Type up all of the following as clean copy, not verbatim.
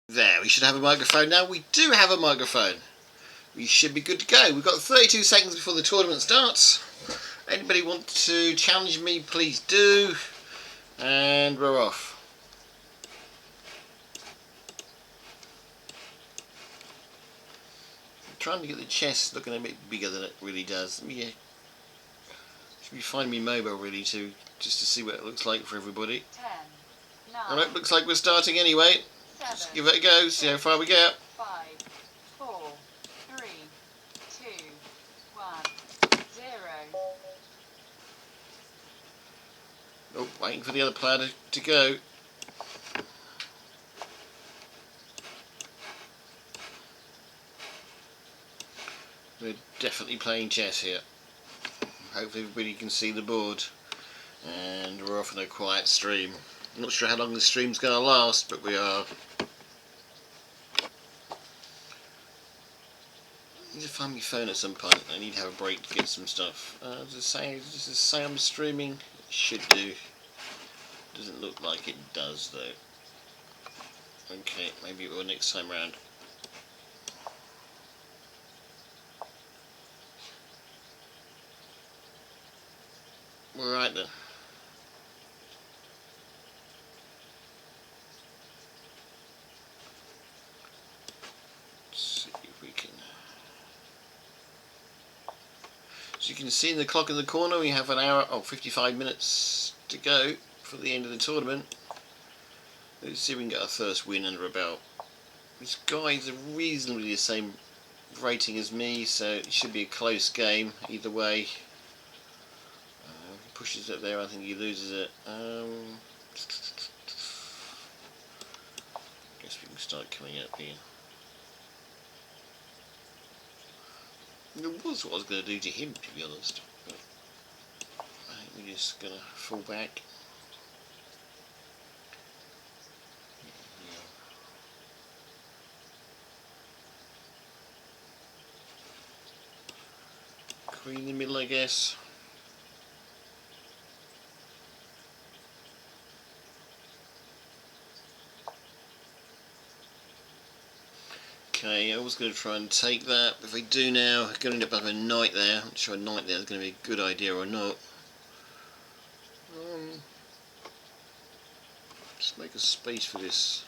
There, we should have a microphone now. We do have a microphone. We should be good to go. We've got 32 seconds before the tournament starts. Anybody want to challenge me, please do. And we're off. I'm trying to get the chest looking a bit bigger than it really does. Let me should be find me mobile really just to see what it looks like for everybody. 10, 9, Alright, looks like we're starting anyway. 7, Let's give it a go, see how far we get. 5, 4, 3, 2, 1, 0. Oh, waiting for the other player to go. We're definitely playing chess here. Hopefully everybody can see the board. And we're off on a quiet stream. I'm not sure how long the stream's going to last, but we are. I need to find my phone at some point. I need to have a break to get some stuff. Does it say I'm streaming? It should do. Doesn't look like it does though. Okay, maybe it will next time round. Alright then. Let's see if we can. So you can see in the clock in the corner we have an hour, 55 minutes to go for the end of the tournament. Let's see if we can get our first win under our belt. These guys are reasonably the same rating as me, so it should be a close game either way. He pushes it there, I think he loses it. Guess we can start coming up here. It was what I was going to do to him, to be honest. But I think we're just going to fall back. Queen in the middle, I guess. Okay, I was going to try and take that. If I do now, I'm going to end up having a knight there. I'm not sure a knight there is going to be a good idea or not. Just make a space for this.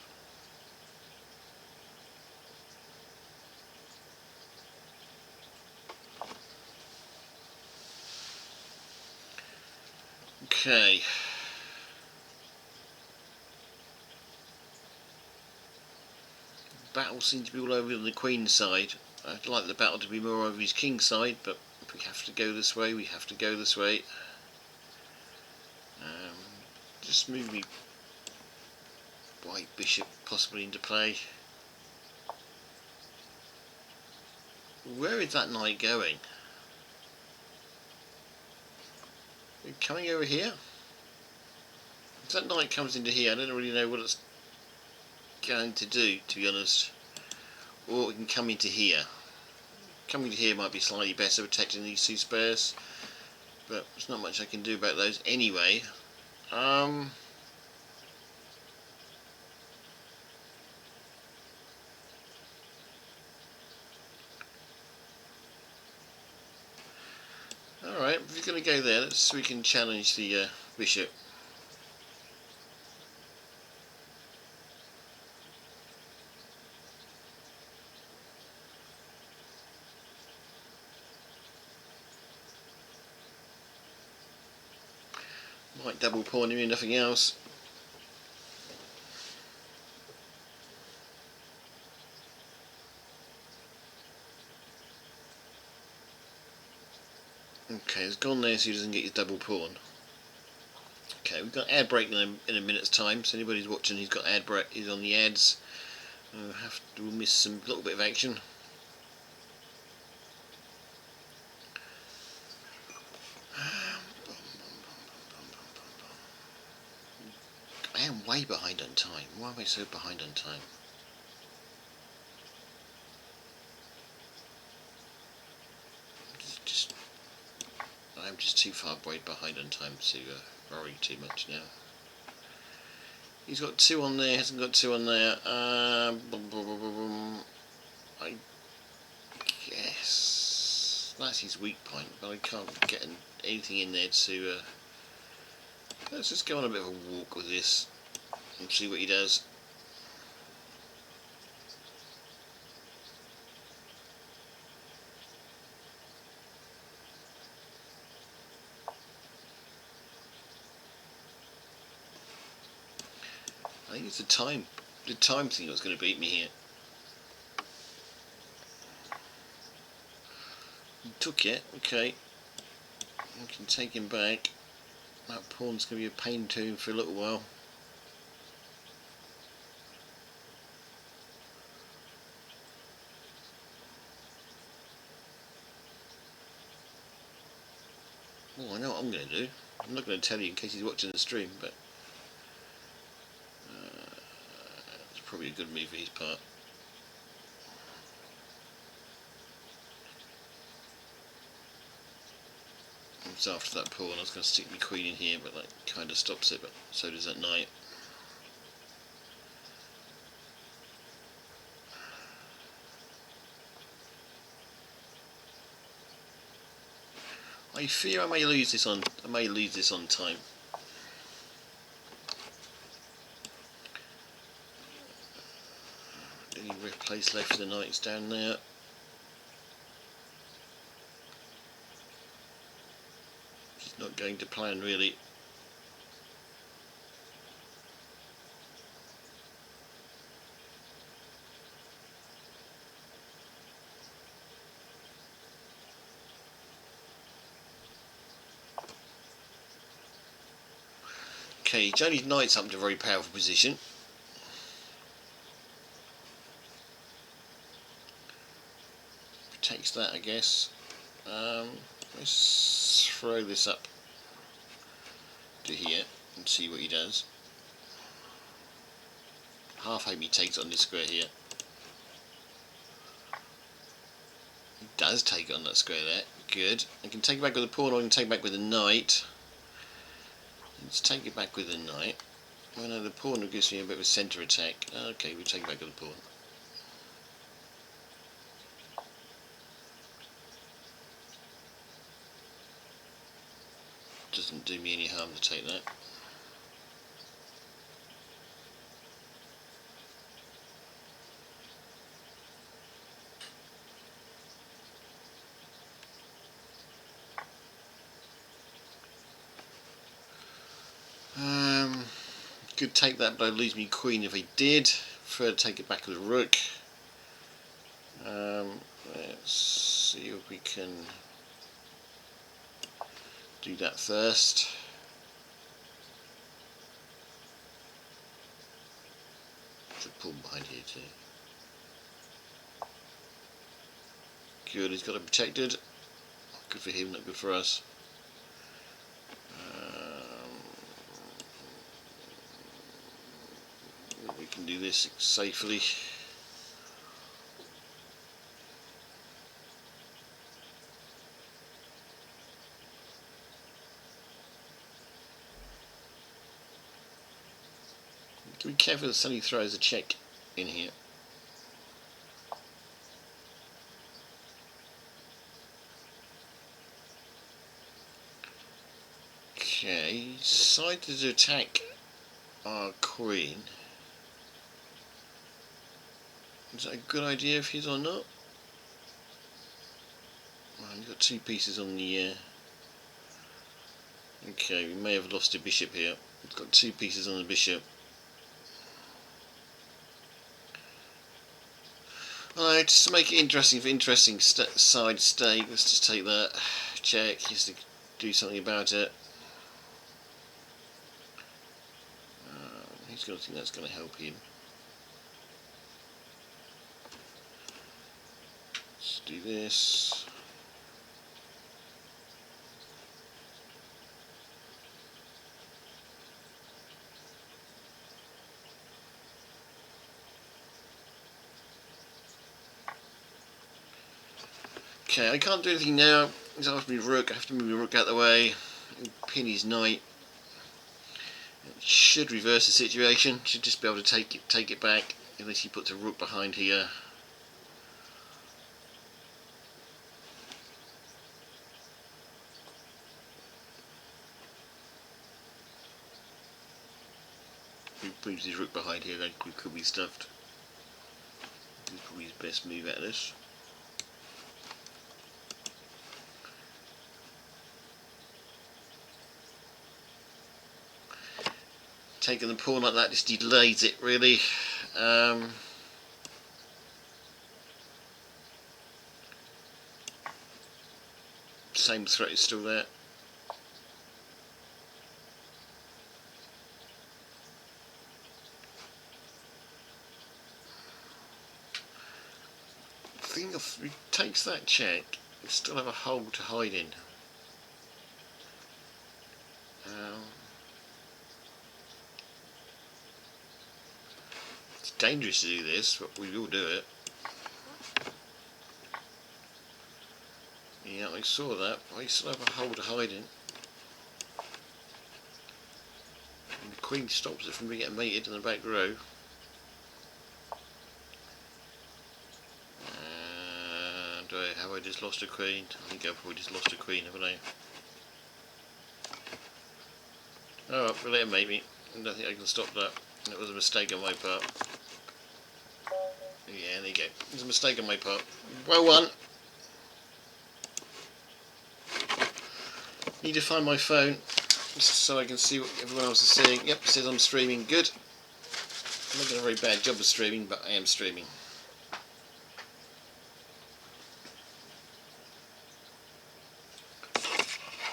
Okay. Battle seems to be all over on the Queen's side. I'd like the battle to be more over his King's side, but if we have to go this way, we have to go this way. Just move me white bishop possibly into play. Where is that knight going? Coming over here? If that knight comes into here, I don't really know what it's going to do, to be honest. Or it can come into here. Coming to here might be slightly better, protecting these two squares, but there's not much I can do about those anyway. Alright, if you're going to go there, let's see if we can challenge the bishop. Might double pawn him in, nothing else. Okay, he's gone there so he doesn't get his double pawn. Okay, we've got ad break in a minute's time, so anybody who's watching who's got ad break is on the ads. We'll miss some little bit of action. I am way behind on time. Why am I so behind on time? I'm just too far way behind on time to worry too much now. He's got 2 on there, hasn't got 2 on there. I guess that's his weak point, but I can't get anything in there to... let's just go on a bit of a walk with this and see what he does. I think it's the time thing that's going to beat me here. He took it, okay. I can take him back. That pawn's going to be a pain to him for a little while. Oh, I know what I'm going to do. I'm not going to tell you in case he's watching the stream, but it's probably a good move for his part. So after that pawn, I was going to stick my queen in here, but that kind of stops it, but so does that knight. I fear I may lose this on time. Any place left for the knights down there. It's not going to plan really. Okay, Johnny's knight's up to a very powerful position. Protects that, I guess. Let's throw this up to here and see what he does. Half hope he takes it on this square here. He does take it on that square there. Good. I can take it back with a pawn, or I can take it back with a knight. Let's take it back with a knight. Oh no, the pawn gives me a bit of a centre attack. Okay, we take it back with the pawn. Doesn't do me any harm to take that. Could take that, but I'd lose me queen if I did. Prefer to take it back with a rook. Let's see if we can do that first. Should pull behind here too. Good, he's got it protected. Good for him, not good for us. We can do this safely. Be careful that Sonny throws a check in here. Okay, he decided to attack our queen. Is that a good idea of his or not? Well, he's got 2 pieces on the... Okay, we may have lost a bishop here. He's got 2 pieces on the bishop. Alright, just to make it interesting for interesting side stake, let's just take that. Check, just to do something about it. He's going to think that's going to help him. Let's do this. Okay, I can't do anything now. He's after me rook. I have to move my rook out of the way and pin his knight. Should reverse the situation. Should just be able to take it back, unless he puts a rook behind here. If he moves his rook behind here, then we could be stuffed. This is probably his best move out of this. Taking the pawn like that just delays it, really. Same threat is still there. The thing if he takes that check, he still have a hole to hide in. It's dangerous to do this, but we will do it. Yeah, I saw that, but I still have a hole to hide in. And the queen stops it from getting mated in the back row. Have I just lost a queen? I think I've probably just lost a queen, haven't I? Oh well, we'll let him mate me. I don't think I can stop that. That was a mistake on my part. Yeah, there you go. It was a mistake on my part. Well won. Need to find my phone so I can see what everyone else is seeing. Yep, it says I'm streaming. Good. I'm not doing a very bad job of streaming, but I am streaming.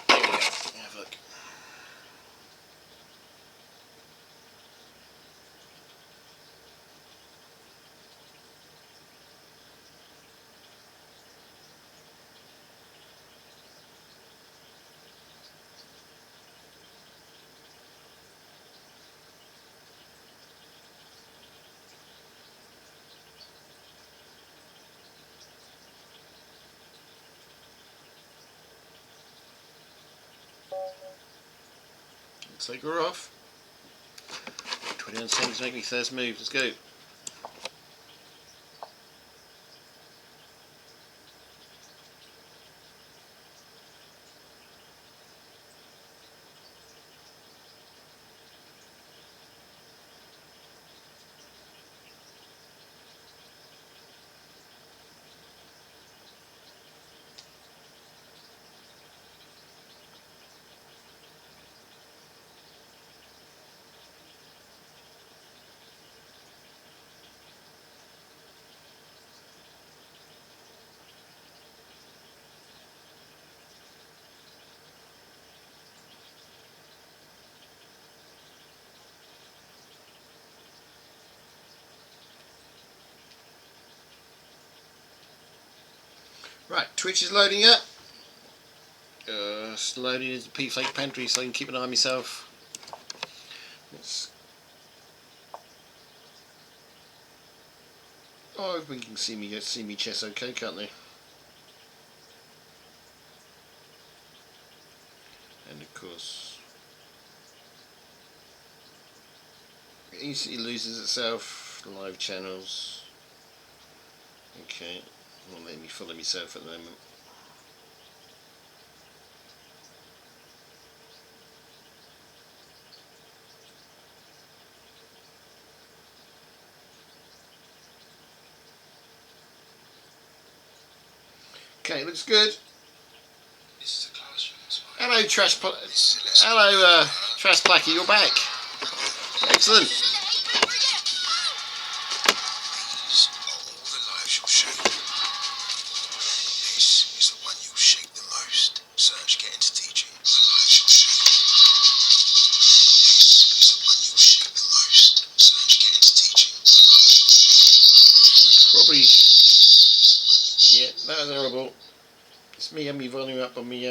There we go. Have a look. Looks like we're off. 21 seconds to make me first move. Let's go. Right, Twitch is loading up. It's loading into P-Flake Pantry so I can keep an eye on myself. Oh, everyone can see me chess okay, can't they? And of course, it easily loses itself. Live channels. Okay, won't let me follow myself at the moment. Okay, looks good. This is a classroom. Hello, Hello, Trash Placky, you're back. Excellent. These are all the lives you'll shape. This is the one you'll shape the most. Search Get Into Teaching. The lives you'll shape. This is the one you'll shape the most. Search Get Into Teaching. Probably. Yeah, that was horrible. It's me having my volume up on me.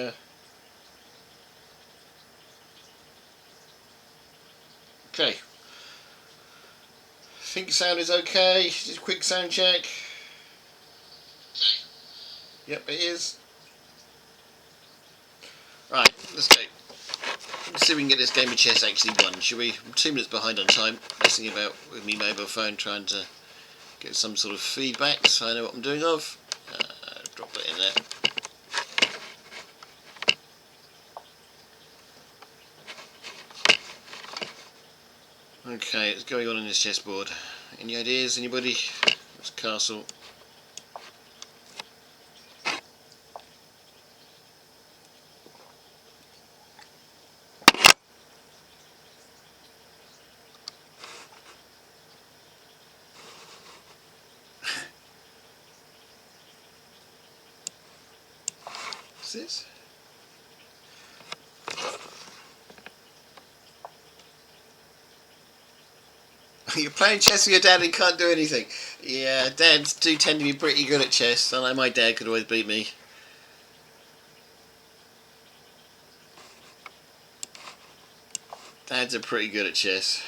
Okay. Think sound is okay. Just a quick sound check. Yep, it is. Right, let's go. see if we can get this game of chess actually won, shall we? I'm 2 minutes behind on time, messing about with my mobile phone trying to get some sort of feedback so I know what I'm doing of. Drop that in there. Okay, what's going on in this chessboard? Any ideas? Anybody? It's castle. What's this? You're playing chess with your dad and can't do anything. Yeah, dads do tend to be pretty good at chess. I know my dad could always beat me. Dads are pretty good at chess.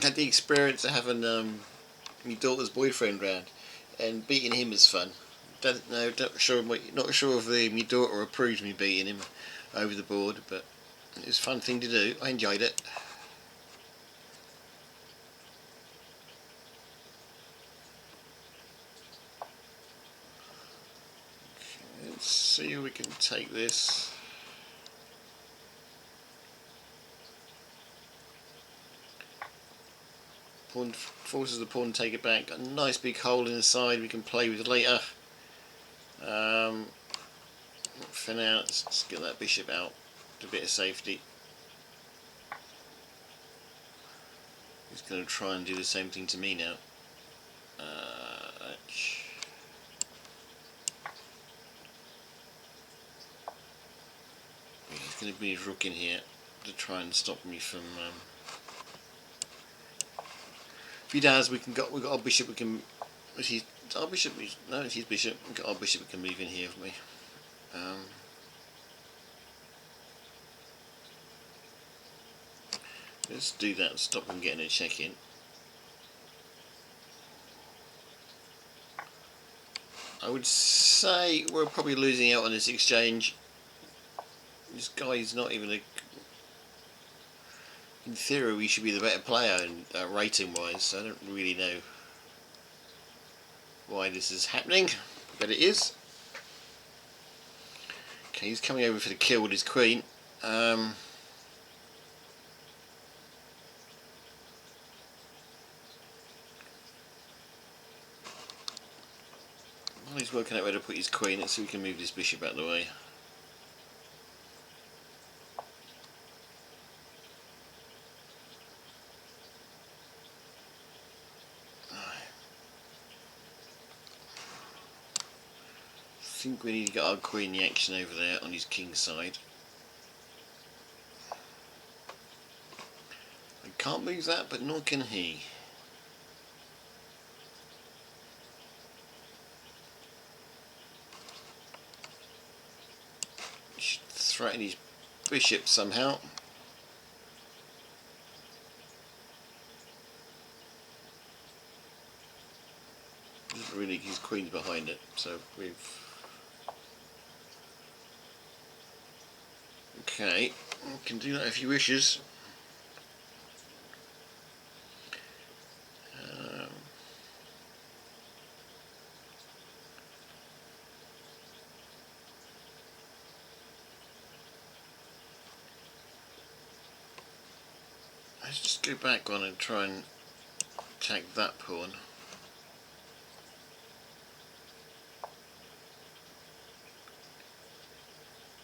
Had the experience of having my daughter's boyfriend round, and beating him is fun. Not sure if my daughter approved me beating him over the board, but it was a fun thing to do. I enjoyed it. Okay, let's see if we can take this. Pawn forces the pawn to take it back. Got a nice big hole in the side we can play with later. For now, let's get that bishop out to a bit of safety. He's going to try and do the same thing to me now. He's going to bring his rook in here to try and stop me from. If he does, we've got our bishop. We can. Is our bishop? No, it's his bishop. We've got our bishop. We can move in here, haven't we? Let's do that and stop him getting a check in. I would say we're probably losing out on this exchange. This guy's not even a. In theory, we should be the better player, and rating-wise. So I don't really know why this is happening, but it is. Okay, he's coming over for the kill with his queen. While he's working out where to put his queen, let's see if we can move this bishop out of the way. I think we need to get our queen the action over there on his king side. I can't move that, but nor can he. He should threaten his bishop somehow. Doesn't really, his queen's behind it, so we've. Okay, we can do that if he wishes. Let's just go back on and try and attack that pawn.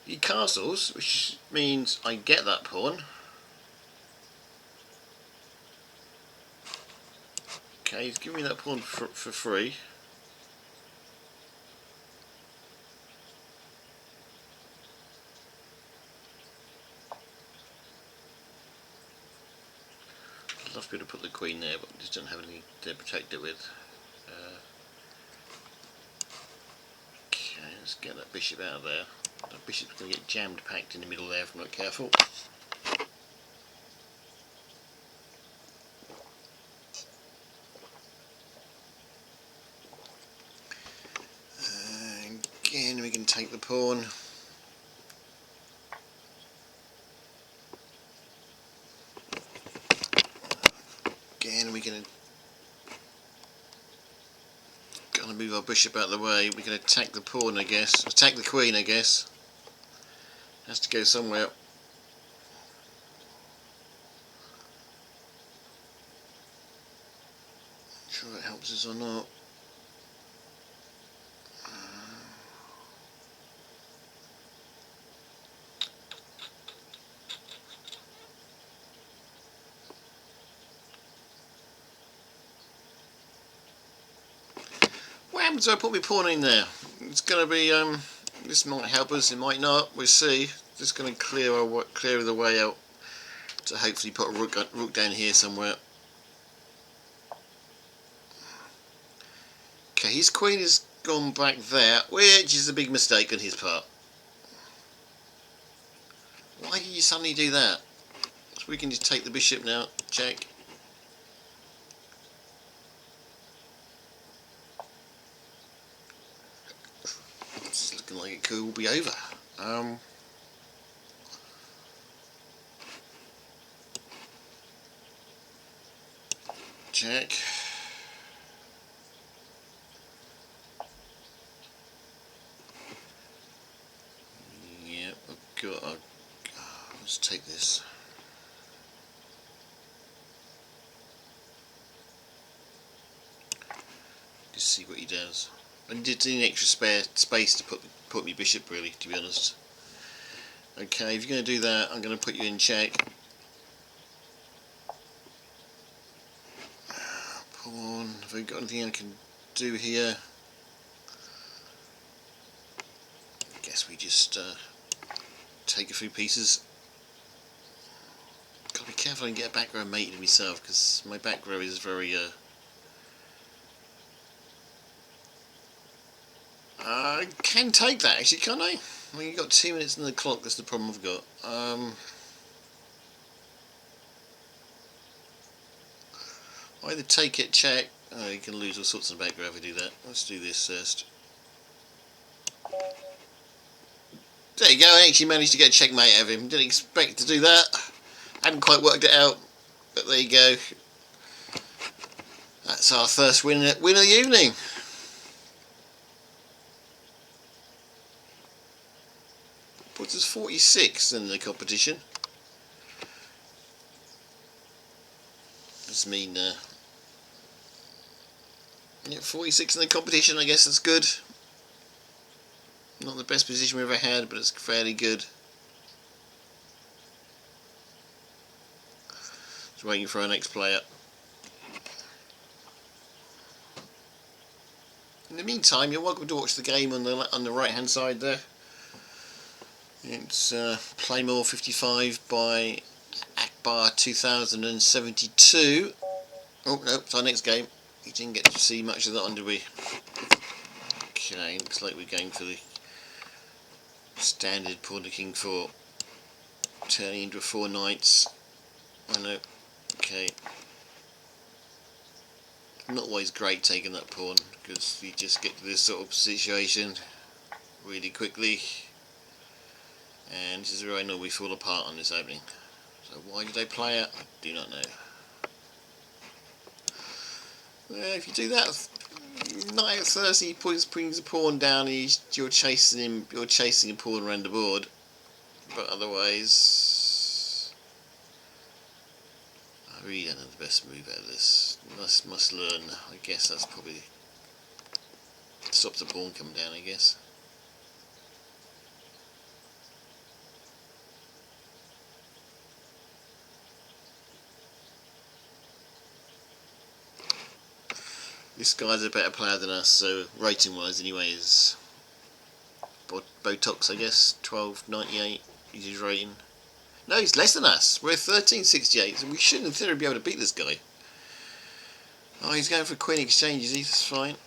He castles, which means I get that pawn. Okay, he's giving me that pawn for free. I'd love to be able to put the queen there, but just don't have anything to protect it with. Okay, let's get that bishop out of there. The bishop's going to get jammed packed in the middle there if I'm not careful. Again, we can take the pawn. Again, we're going to move our bishop out of the way. We can attack the pawn, I guess. Attack the queen, I guess. Has to go somewhere. Not sure it helps us or not. What happens if I put my pawn in there? It's going to be, this might help us, it might not, we'll see. Just going to clear the way out to hopefully put a rook down here somewhere. Okay, his queen has gone back there, which is a big mistake on his part. Why did you suddenly do that? So we can just take the bishop now, check. It's looking like it could be over. Check. Yep, I've got. Let's take this. Just see what he does. I did need extra spare space to put my bishop, really, to be honest. Okay, if you're going to do that, I'm going to put you in check. Pawn. Have I got anything I can do here? I guess we just take a few pieces. Gotta be careful and get a back row mate to myself, because my back row is very I can take that actually, can't I? I mean, you've got 2 minutes on the clock, that's the problem I've got. Either take it, check. Oh, you can lose all sorts of back row if we do that. Let's do this first. There you go, I actually managed to get a checkmate out of him. Didn't expect to do that. Hadn't quite worked it out, but there you go. That's our first win of the evening. Puts us 46 in the competition. Does mean yeah, 46 in the competition, I guess that's good. Not the best position we've ever had, but it's fairly good. Just waiting for our next player. In the meantime, you're welcome to watch the game on the right hand side there. It's Playmore 55 by Akbar 2072. Oh no, it's our next game. We didn't get to see much of that one, did we? Okay, looks like we're going for the standard pawn to king 4, turning into a 4 knights. I know. Okay. Not always great taking that pawn, because you just get to this sort of situation really quickly, and this is where I know we fall apart on this opening. So why did they play it? I do not know. Well, if you do that, knight at 30 brings a pawn down, and you're chasing a pawn around the board. But otherwise, I really don't know the best move out of this. Must learn. I guess that's probably stops the pawn coming down, I guess. This guy's a better player than us, so rating wise anyway is Botox, I guess, 1298 is his rating. No, he's less than us. We're 1368, so we should in theory be able to beat this guy. Oh, he's going for queen exchanges, that's fine.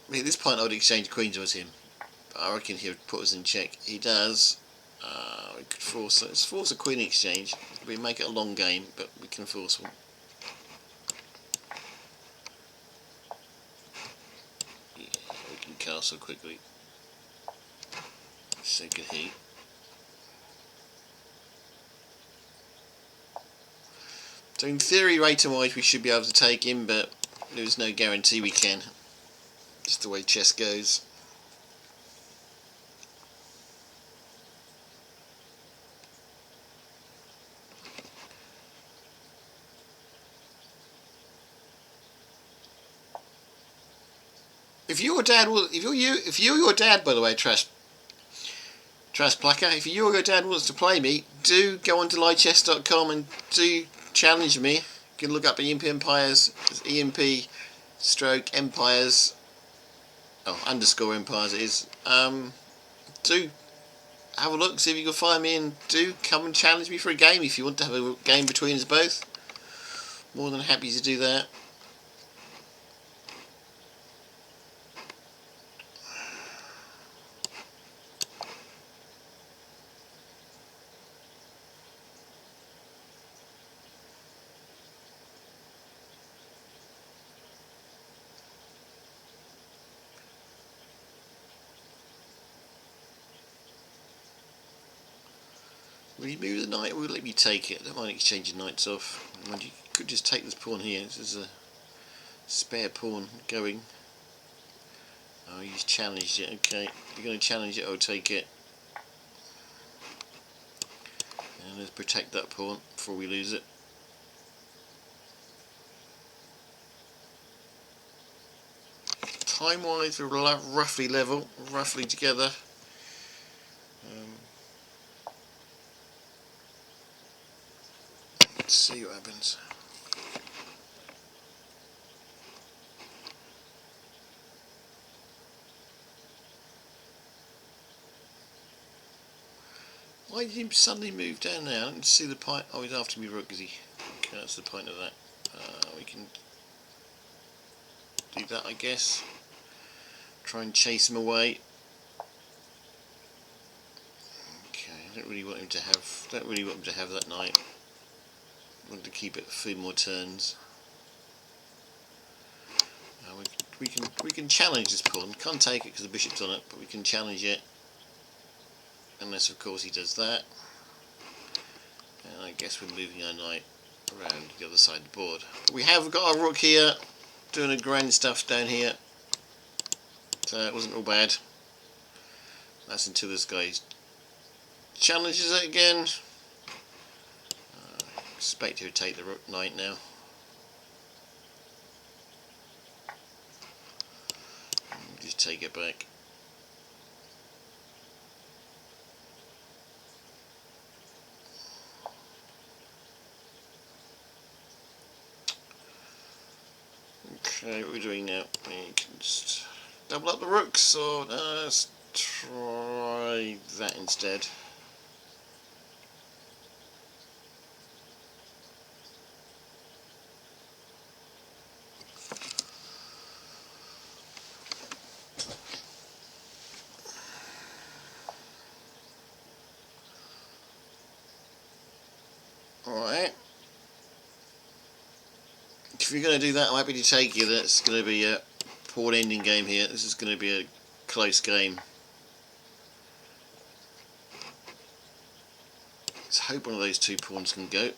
I mean, at this point I would exchange queens with him. But I reckon he would put us in check. He does. We could force a queen exchange. We make it a long game, but we can force one. castle quickly. So could he. So in theory, rating-wise, we should be able to take him, but there's no guarantee we can. Just the way chess goes. If your dad will, if you're your dad, by the way, Trash Plucker, if you or your dad wants to play me, do go on to livechess.com and do challenge me. You can look up EMP Empires, EMP stroke Empires, oh, underscore Empires it is. Do have a look, see if you can find me, and do come and challenge me for a game if you want to have a game between us both. More than happy to do that. Will you move the knight, or will you let me take it? I don't mind exchanging knights off. You could just take this pawn here. This is a spare pawn going. Oh, he's challenged it. Okay, you're going to challenge it, I'll take it. And let's protect that pawn before we lose it. Time-wise, we're roughly level, roughly together. Let's see what happens. Why did he suddenly move down now? I didn't see the point. Oh, he's after me, rook, is he? Okay, that's the point of that. We can do that, I guess. Try and chase him away. Okay, I don't really want him to have. That knight. I want to keep it a few more turns. We can challenge this pawn. Can't take it because the bishop's on it, but we can challenge it. Unless, of course, he does that. And I guess we're moving our knight around the other side of the board. But we have got our rook here, doing a grand stuff down here. So it wasn't all bad. That's until this guy challenges it again. Expect to take the rook knight now. Just take it back. Okay, what are we doing now? We can just double up the rooks, so let's try that instead. Alright. If you're going to do that, I'm happy to take you. That's going to be a pawn ending game here. This is going to be a close game. Let's hope one of those two pawns can go.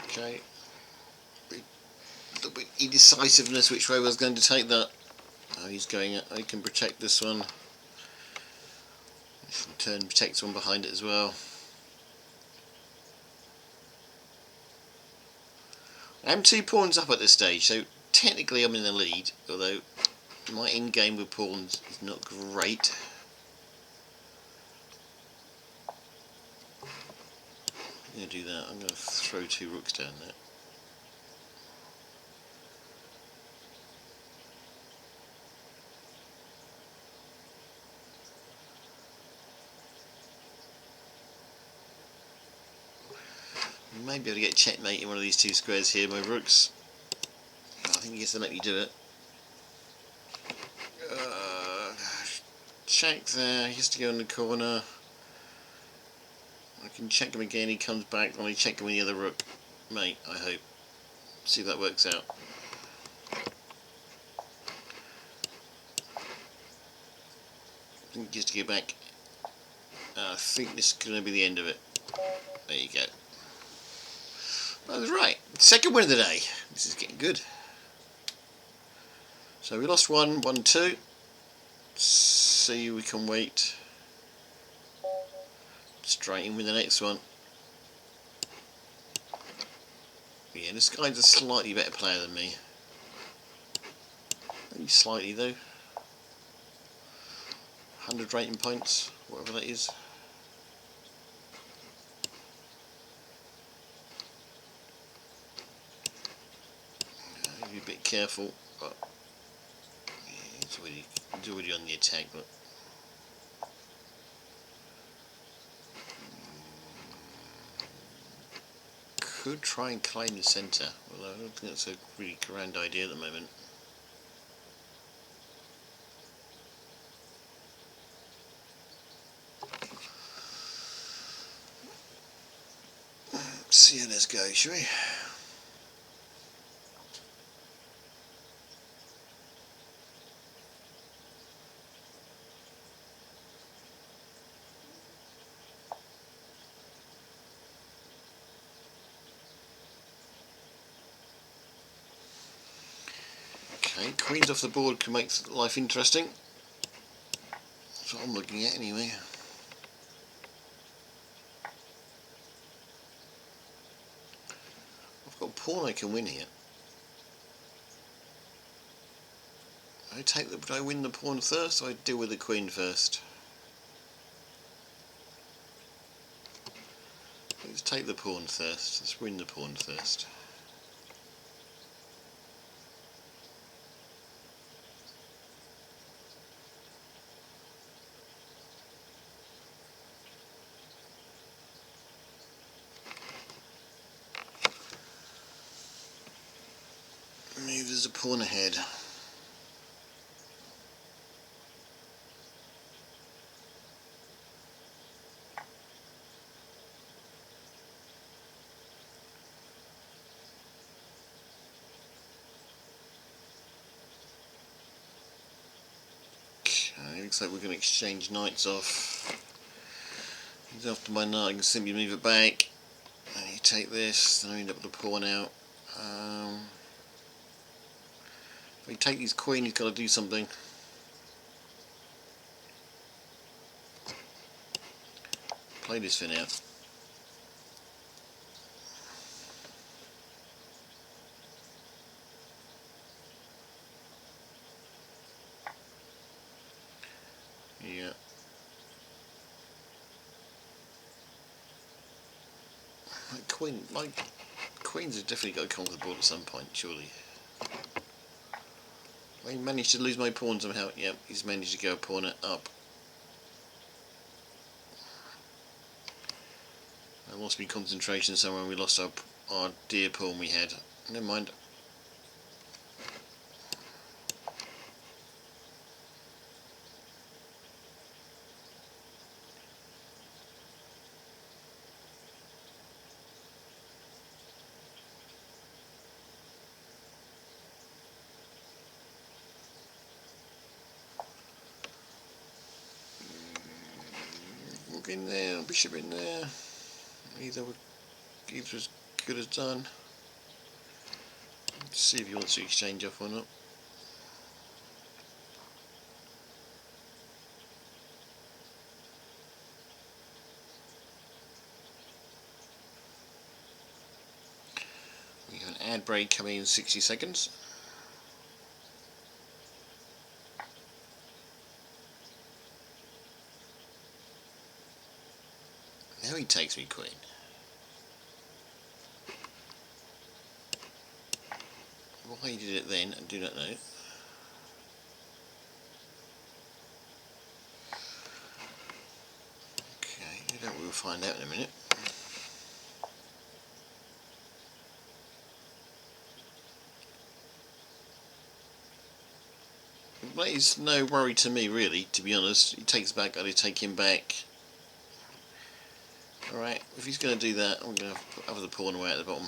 Okay. A little bit indecisiveness which way I was going to take that. Oh, he's going it. I can protect this one. This in turn protects one behind it as well. I'm 2 pawns up at this stage, so technically I'm in the lead, although my in-game with pawns is not great. I'm going to do that. I'm going to throw 2 rooks down there. may be able to get checkmate in one of these two squares here, my rooks. I think he gets to let me do it. Check there, he has to go in the corner. I can check him again, he comes back, and I check him with the other rook. Mate, I hope. See if that works out. I think he has to go back. I think this is going to be the end of it. There you go. I was right. Second win of the day. This is getting good. So we lost 1-2. See, we can wait. Straight in with the next one. Yeah, this guy's a slightly better player than me. Only slightly though. 100 rating points, whatever that is. Be a bit careful, but yeah, it's already on the attack. But could try and claim the centre, although I don't think that's a really grand idea at the moment. So yeah, let's go, shall we? Okay, queens off the board can make life interesting. That's what I'm looking at anyway. I've got a pawn I can win here. Would I win the pawn first, or I deal with the queen first? Let's take the pawn first. Let's win the pawn first. Move as a pawn ahead. Okay, looks like we're going to exchange knights off. He's after my knight, I can simply move it back. And you take this, then I end up with a pawn out. If we take his queen, he's got to do something. Play this for now. Yeah. Queens have definitely got to come to the board at some point, surely. I managed to lose my pawn somehow. Yep, he's managed to go a pawn up. I lost my concentration somewhere and we lost our dear pawn we had. Never mind. Rook in there, bishop in there. Either as good as done. Let's see if he wants to exchange off or not. We have an ad break coming in 60 seconds. Now he takes me queen. Why he did it then, I do not know. Okay, we'll find out in a minute. But it's no worry to me, really, to be honest. He takes back, I take him back. Alright, if he's going to do that, I'm going to have the pawn away at the bottom.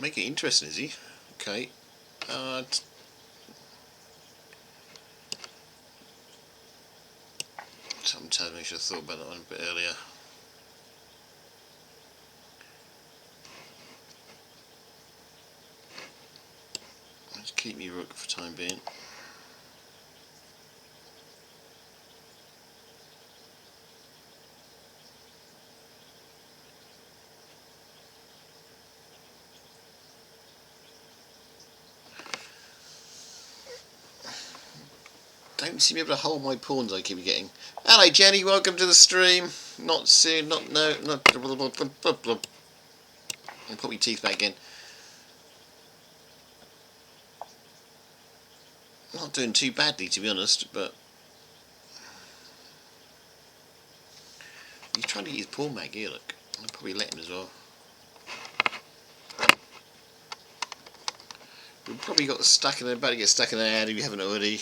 Make it interesting, is he? Okay. Sometimes I should have thought about that one a bit earlier. Let's keep me rook for the time being. Don't seem to be able to hold my pawns I keep getting. Hello Jenny, welcome to the stream. Not soon, not no, not blah, blah, blah, blah, blah. And put my teeth back in. Not doing too badly to be honest, but he's trying to get his pawn back here, look. I'll probably let him as well. We've probably got stuck in there, about to get stuck in the ad if you haven't already.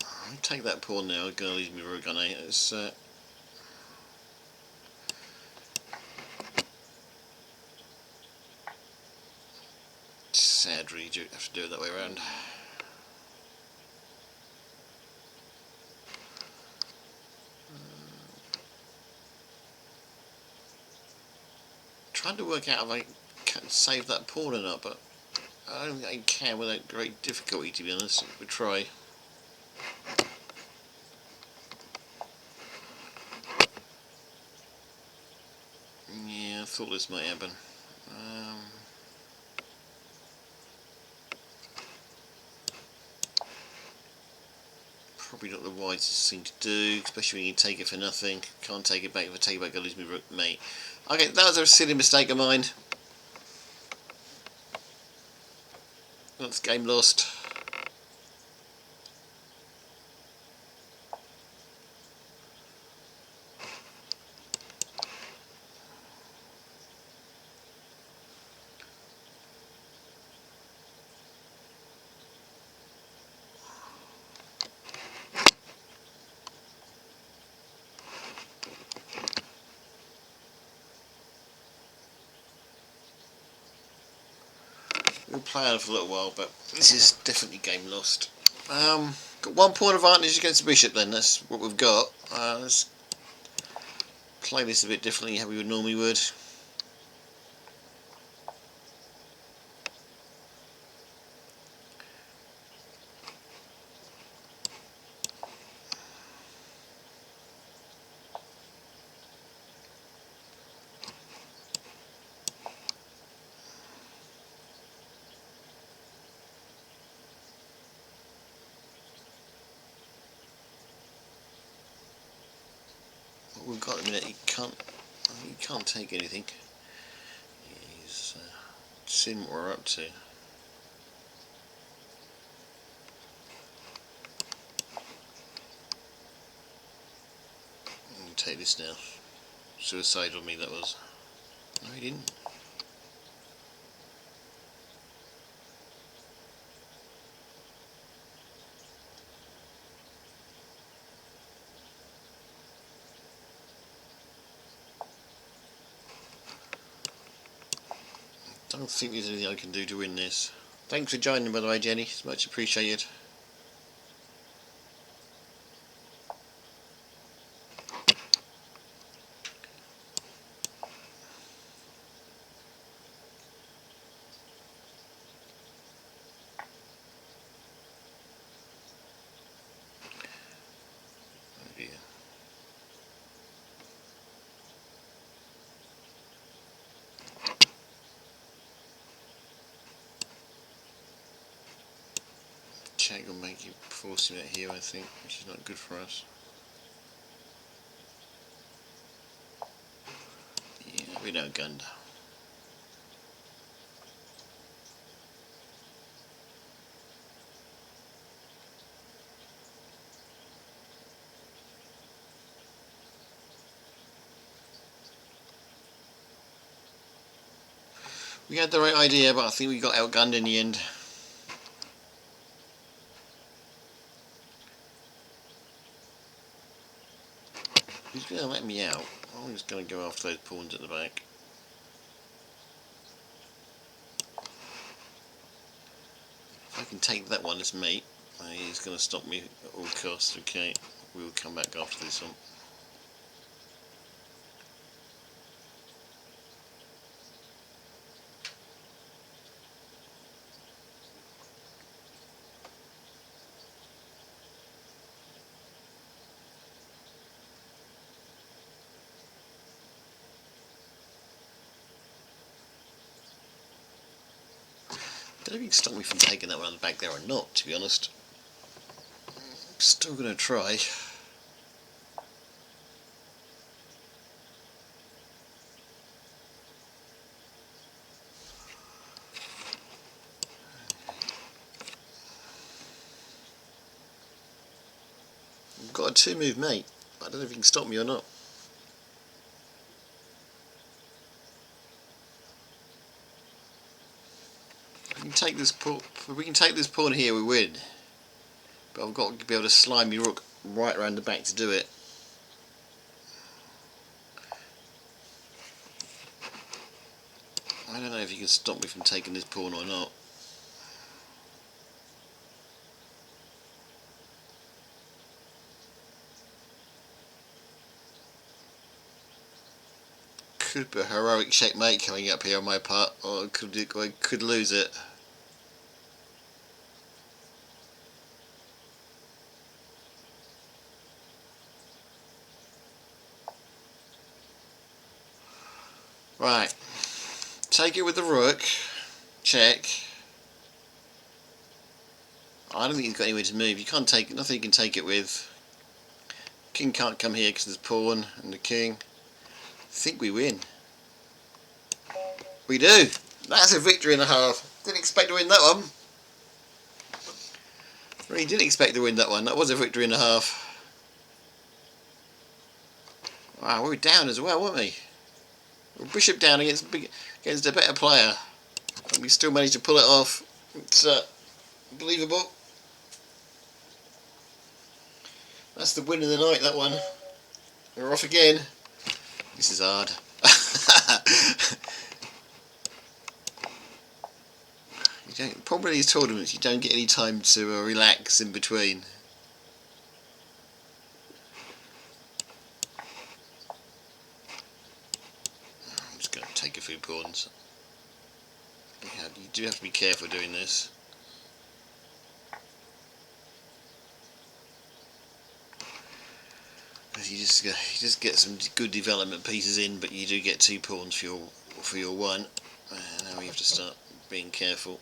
I'll take that pawn now, I'm going to leave me rook on it. It's, sad really, you have to do it that way around. Trying to work out if I can save that pawn or not, but I don't think I can without great difficulty to be honest. We'll try. Yeah, I thought this might happen. Probably not the wisest thing to do, especially when you take it for nothing. Can't take it back. If I take it back, I lose my rook, mate. Okay, that was a silly mistake of mine. That's game lost. We'll play on for a little while, but this is definitely game lost. Got 1 point advantage against the bishop then, that's what we've got. Let's play this a bit differently how we would normally would. What we've got in a minute, he can't take anything. He's seen what we're up to. Take this now. Suicide on me that was. No he didn't. Don't think there's anything I can do to win this. Thanks for joining by the way Jenny, it's much appreciated. Check will make you force him out here I think, which is not good for us. We know Gunda. We had the right idea, but I think we got outgunned in the end. He's going to let me out. I'm just going to go after those pawns at the back. If I can take that one as mate, he's going to stop me at all costs. Okay, we'll come back after this one. I don't know if you can stop me from taking that one on the back there or not, to be honest. I'm still going to try. I've got a 2-move mate, but I don't know if you can stop me or not. If we can take this pawn here, we win. But I've got to be able to slime my rook right around the back to do it. I don't know if you can stop me from taking this pawn or not. Could be a heroic checkmate coming up here on my part, or I could lose it. Right, take it with the rook, check. I don't think he's got anywhere to move. You can't take it, nothing you can take it with. King can't come here because there's pawn and the king. I think we win. We do. That's a victory and a half. Didn't expect to win that one. Really didn't expect to win that one. That was a victory and a half. Wow, we were down as well, weren't we? Bishop down against a better player, and we still managed to pull it off. It's believable. That's the win of the night, that one. We're off again. This is hard. Probably these tournaments you don't get any time to relax in between. I'm just going to take a few pawns. Yeah, you do have to be careful doing this. Because you just get some good development pieces in, but you do get 2 pawns for your one. Now we have to start being careful.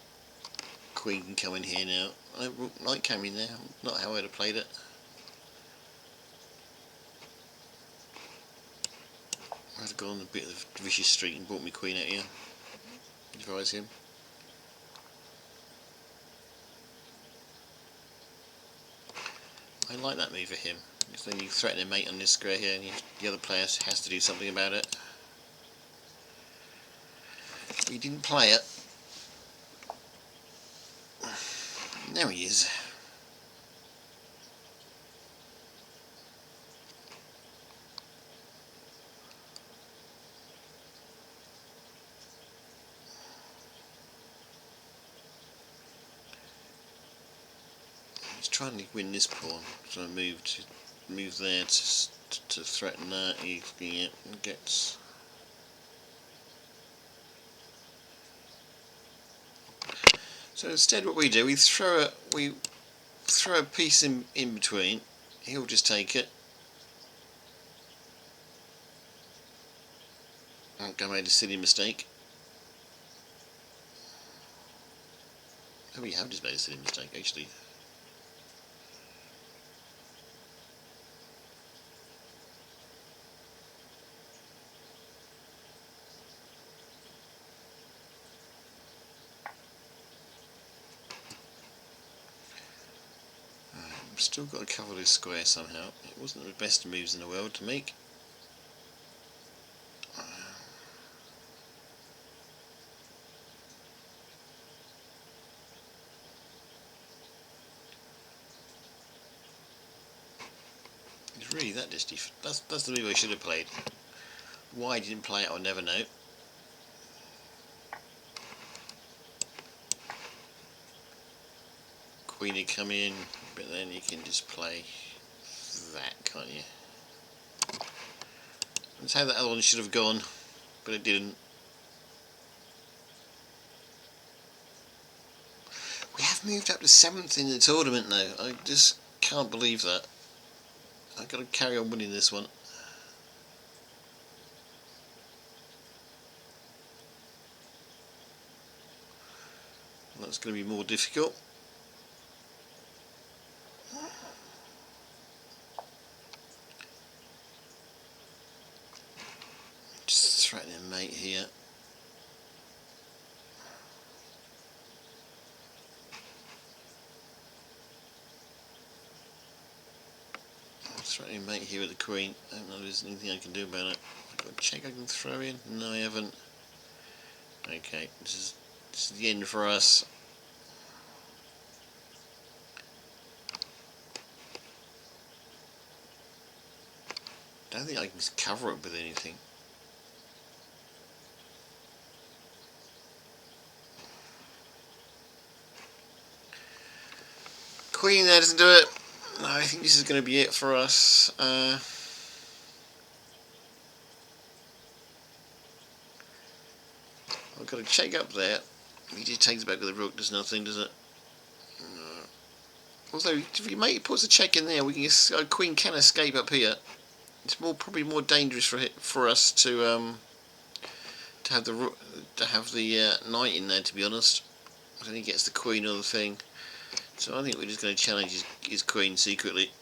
Queen can come in here now. I like coming there, not how I'd have played it. I'd have gone a bit of vicious street and brought my queen out here. Advise him. I like that move for him, because then you threaten a mate on this square here and the other player has to do something about it. But he didn't play it. There he is. He's trying to win this pawn, so I move there to threaten that. He gets. So instead, what we do, we throw a piece in between. He'll just take it. I think I made a silly mistake. Oh, we have just made a silly mistake, actually. Still got to cover this square somehow. It wasn't the best moves in the world to make. It's really that disty. That's the move I should have played. Why I didn't play it, I'll never know. Queen would come in, but then you can just play that, can't you? That's how the other one should have gone, but it didn't. We have moved up to 7th in the tournament now. I just can't believe that. I've got to carry on winning this one. That's going to be more difficult. Just threatening a mate here. Threatening mate here with the queen. I don't know if there's anything I can do about it. I've got a check I can throw in. No, I haven't. Okay, this is the end for us. I don't think I can cover it with anything. Queen there doesn't do it. No, I think this is going to be it for us. I've got a check up there. He just takes back with the rook, does nothing, does it? No. Although, if your mate puts a check in there, we can queen can escape up here. It's probably more dangerous for us to have the knight in there, to be honest. Then he gets the queen on the thing. So I think we're just going to challenge his queen secretly.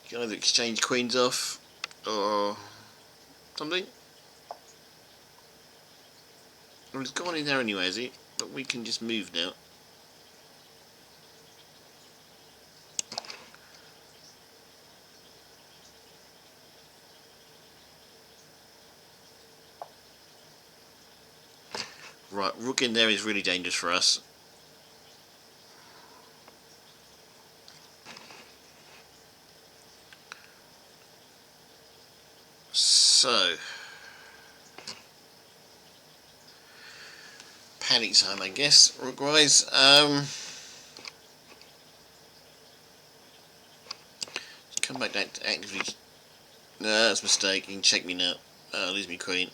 You can either exchange queens off or something. Well, he's gone in there anyway, has he? But we can just move now. Right, rook in there is really dangerous for us. So, panic time, I guess, rook-wise. Come back down to actively. No, that's a mistake. You can check me now. Lose me queen.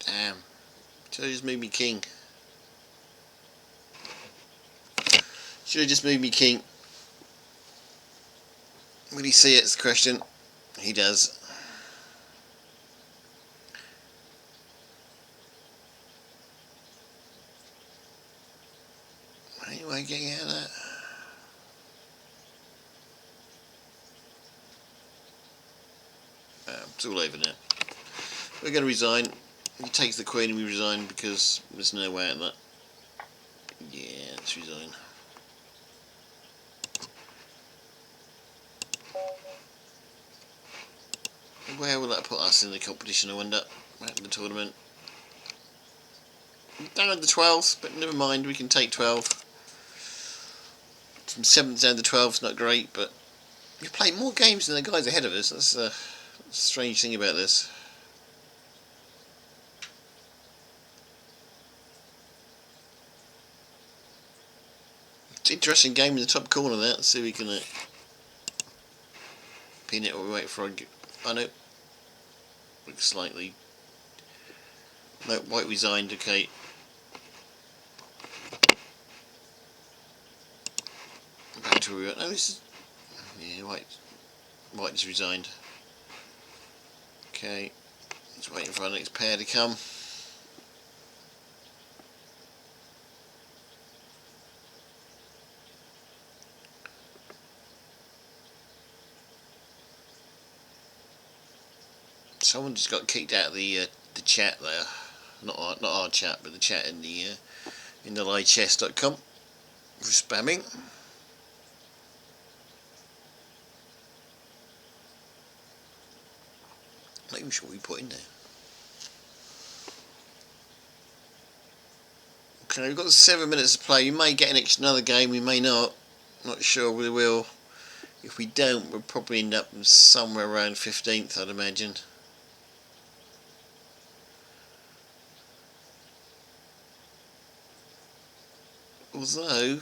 Damn. Should have just moved me king. Should have just moved me king. Will he see it? It's the question. He does. Anyway, getting out of that. It's all over now. We're going to resign. He takes the queen and we resign because there's no way out of that. Yeah, let's resign. Where will that put us in the competition, I wonder? At the tournament. Down to the 12th, but never mind, we can take 12. From 7th down to 12 is not great, but we've played more games than the guys ahead of us. That's a strange thing about this. It's an interesting game in the top corner there. Let's see if we can pin it or we wait for a... Oh no. Looks slightly... No, white resigned, okay. Back to where we were. No, this is... Yeah, white just resigned. Okay. Just waiting for our next pair to come. Someone just got kicked out of the chat there. Not our chat, but the chat in the lichess.com for spamming. Not even sure what we put in there. Okay, we've got 7 minutes to play. We may get another game, we may not. Not sure we will. If we don't, we'll probably end up somewhere around 15th, I'd imagine. Although,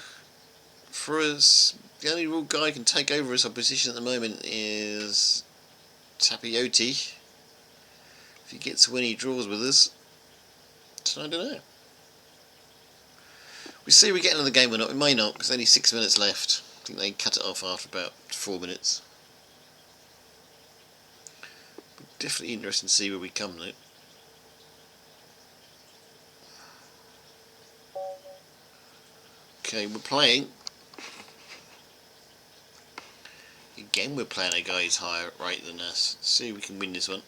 for us, the only real guy who can take over as our position at the moment is Tapioti. If he gets to win, he draws with us. So I don't know. We see if we get another game or not. We may not, because only 6 minutes left. I think they cut it off after about 4 minutes. But definitely interesting to see where we come though. Okay, we're playing. Again, we're playing a guy who's higher rate than us. Let's see if we can win this one.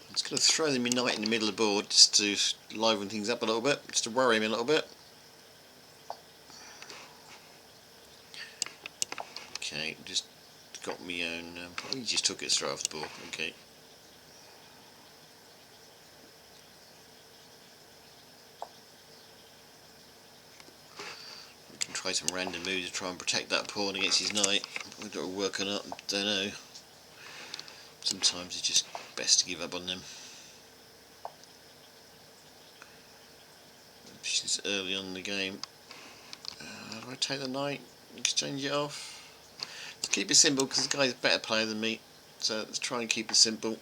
I'm just going to throw the knight in the middle of the board just to liven things up a little bit, just to worry him a little bit. Okay, just got me own. He just took it straight off the board. Okay. We can try some random moves to try and protect that pawn against his knight. Whether it'll work or not, don't know. Sometimes it's just best to give up on them. It's early on in the game. Do I take the knight? Exchange it off? Let's keep it simple because this guy's a better player than me. So let's try and keep it simple.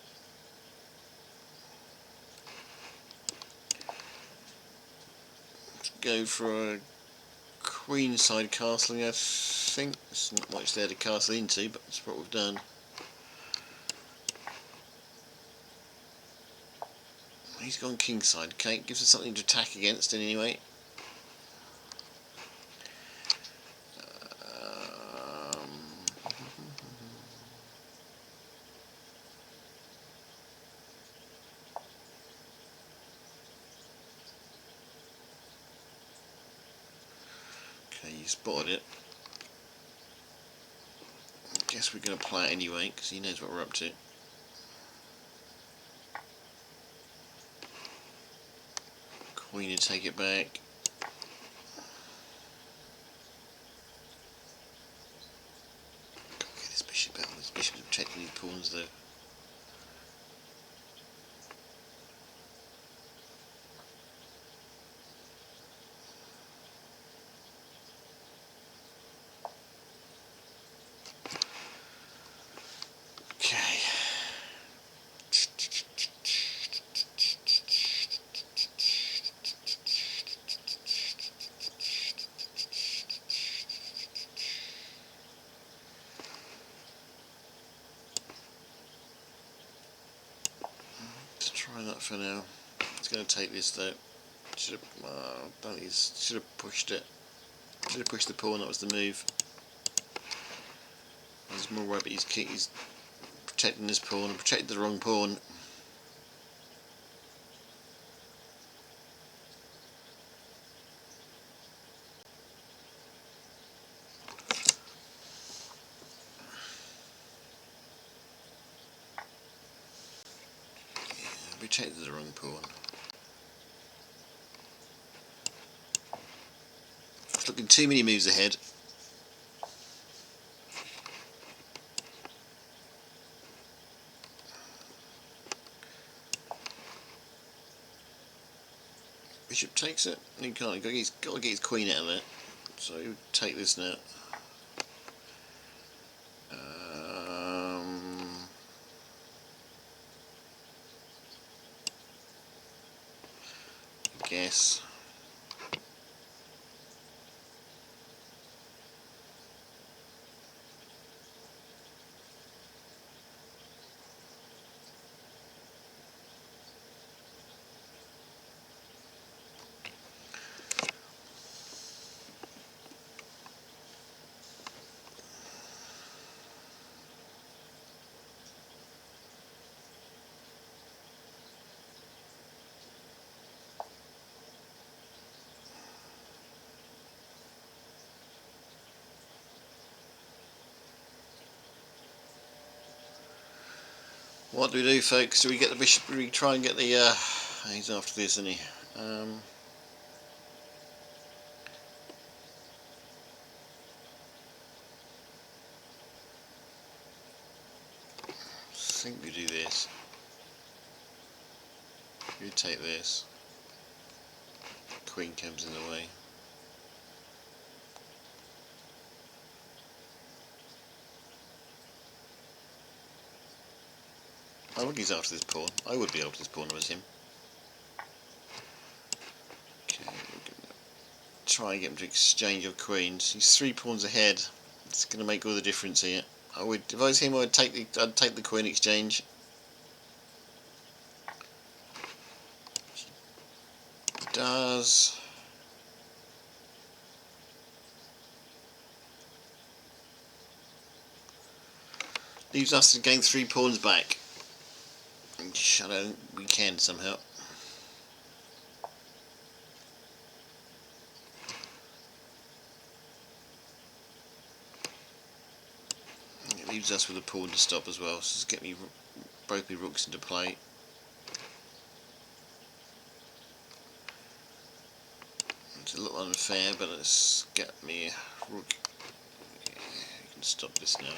Let's go for a queenside castling, I think. There's not much there to castle into, but that's what we've done. He's gone kingside. Okay, gives us something to attack against anyway. Okay, you spotted it. I guess we're going to play it anyway because he knows what we're up to. Queen to take it back. Can't get this bishop out. This bishop's protecting these pawns though. Okay. Let's try that for now. It's going to take this though. Should have pushed it. Should have pushed the pawn. That was the move. There's more right, but he's protecting this pawn and protected the wrong pawn. Yeah, protected the wrong pawn. It's looking too many moves ahead. Bishop takes it. He can't. He's got to get his queen out of there. So he'll take this now. I guess. What do we do, folks? Do we get the bishop? Do we try and get the? He's after this, isn't he? I think we do this. You take this. Queen comes in the way. I think he's after this pawn. I would be after this pawn if it was him. Okay, try and get him to exchange your queens. He's 3 pawns ahead. It's going to make all the difference here. I would, if I was him, I'd take the queen exchange. Does. Leaves us to gain 3 pawns back. I don't think we can somehow. It leaves us with a pawn to stop as well, so just get me both my rooks into play. It's a little unfair, but let's get me a rook. Yeah, you can stop this now.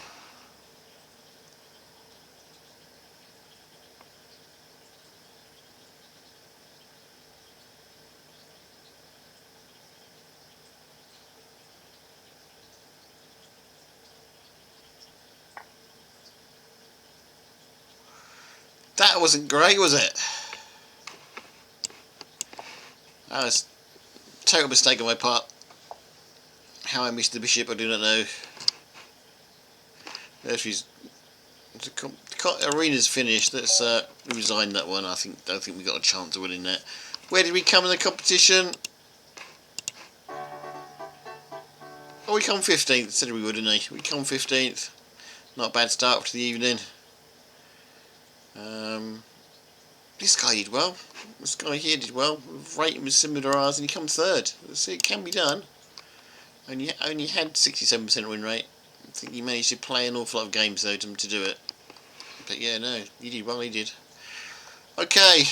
That wasn't great, was it? That was a total mistake on my part. How I missed the bishop, I do not know. There she's. The arena's finished. Let's resign that one. I don't think we got a chance of winning that. Where did we come in the competition? Oh, we come 15th. Said we would, didn't we? We come 15th. Not a bad start to the evening. This guy did well. This guy here did well. Rating was similar to ours, and he come 3rd. So it can be done. Only had 67% win rate. I think he managed to play an awful lot of games though to do it. But yeah, no, he did well. He did. Okay,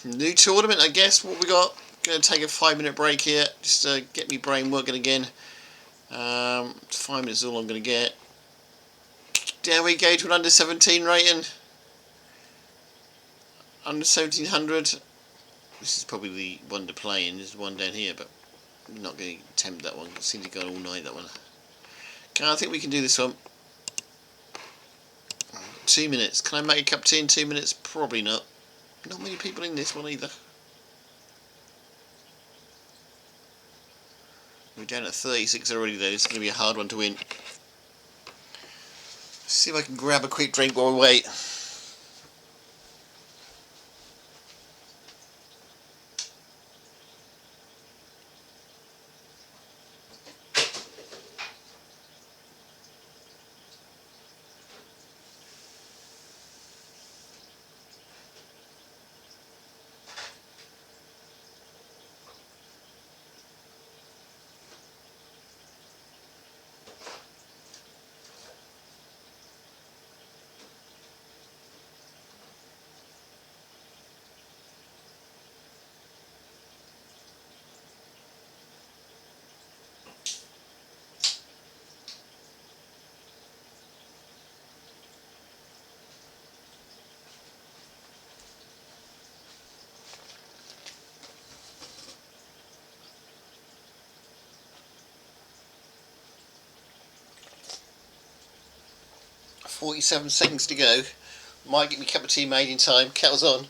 new tournament, I guess. What we got? Going to take a 5-minute break here, just to get me brain working again. 5 minutes is all I'm going to get. There we go to an under 17 rating. Under 1700. This is probably the one to play in. There's one down here, but I'm not going to attempt that one. It seems to go all night, that one. Okay, I think we can do this one. 2 minutes. Can I make a cup of tea in 2 minutes? Probably not. Not many people in this one either. We're down at 36 already though. This is going to be a hard one to win. See if I can grab a quick drink while we wait. .47 seconds to go. Might get me a cup of tea made in time. Kettle's on.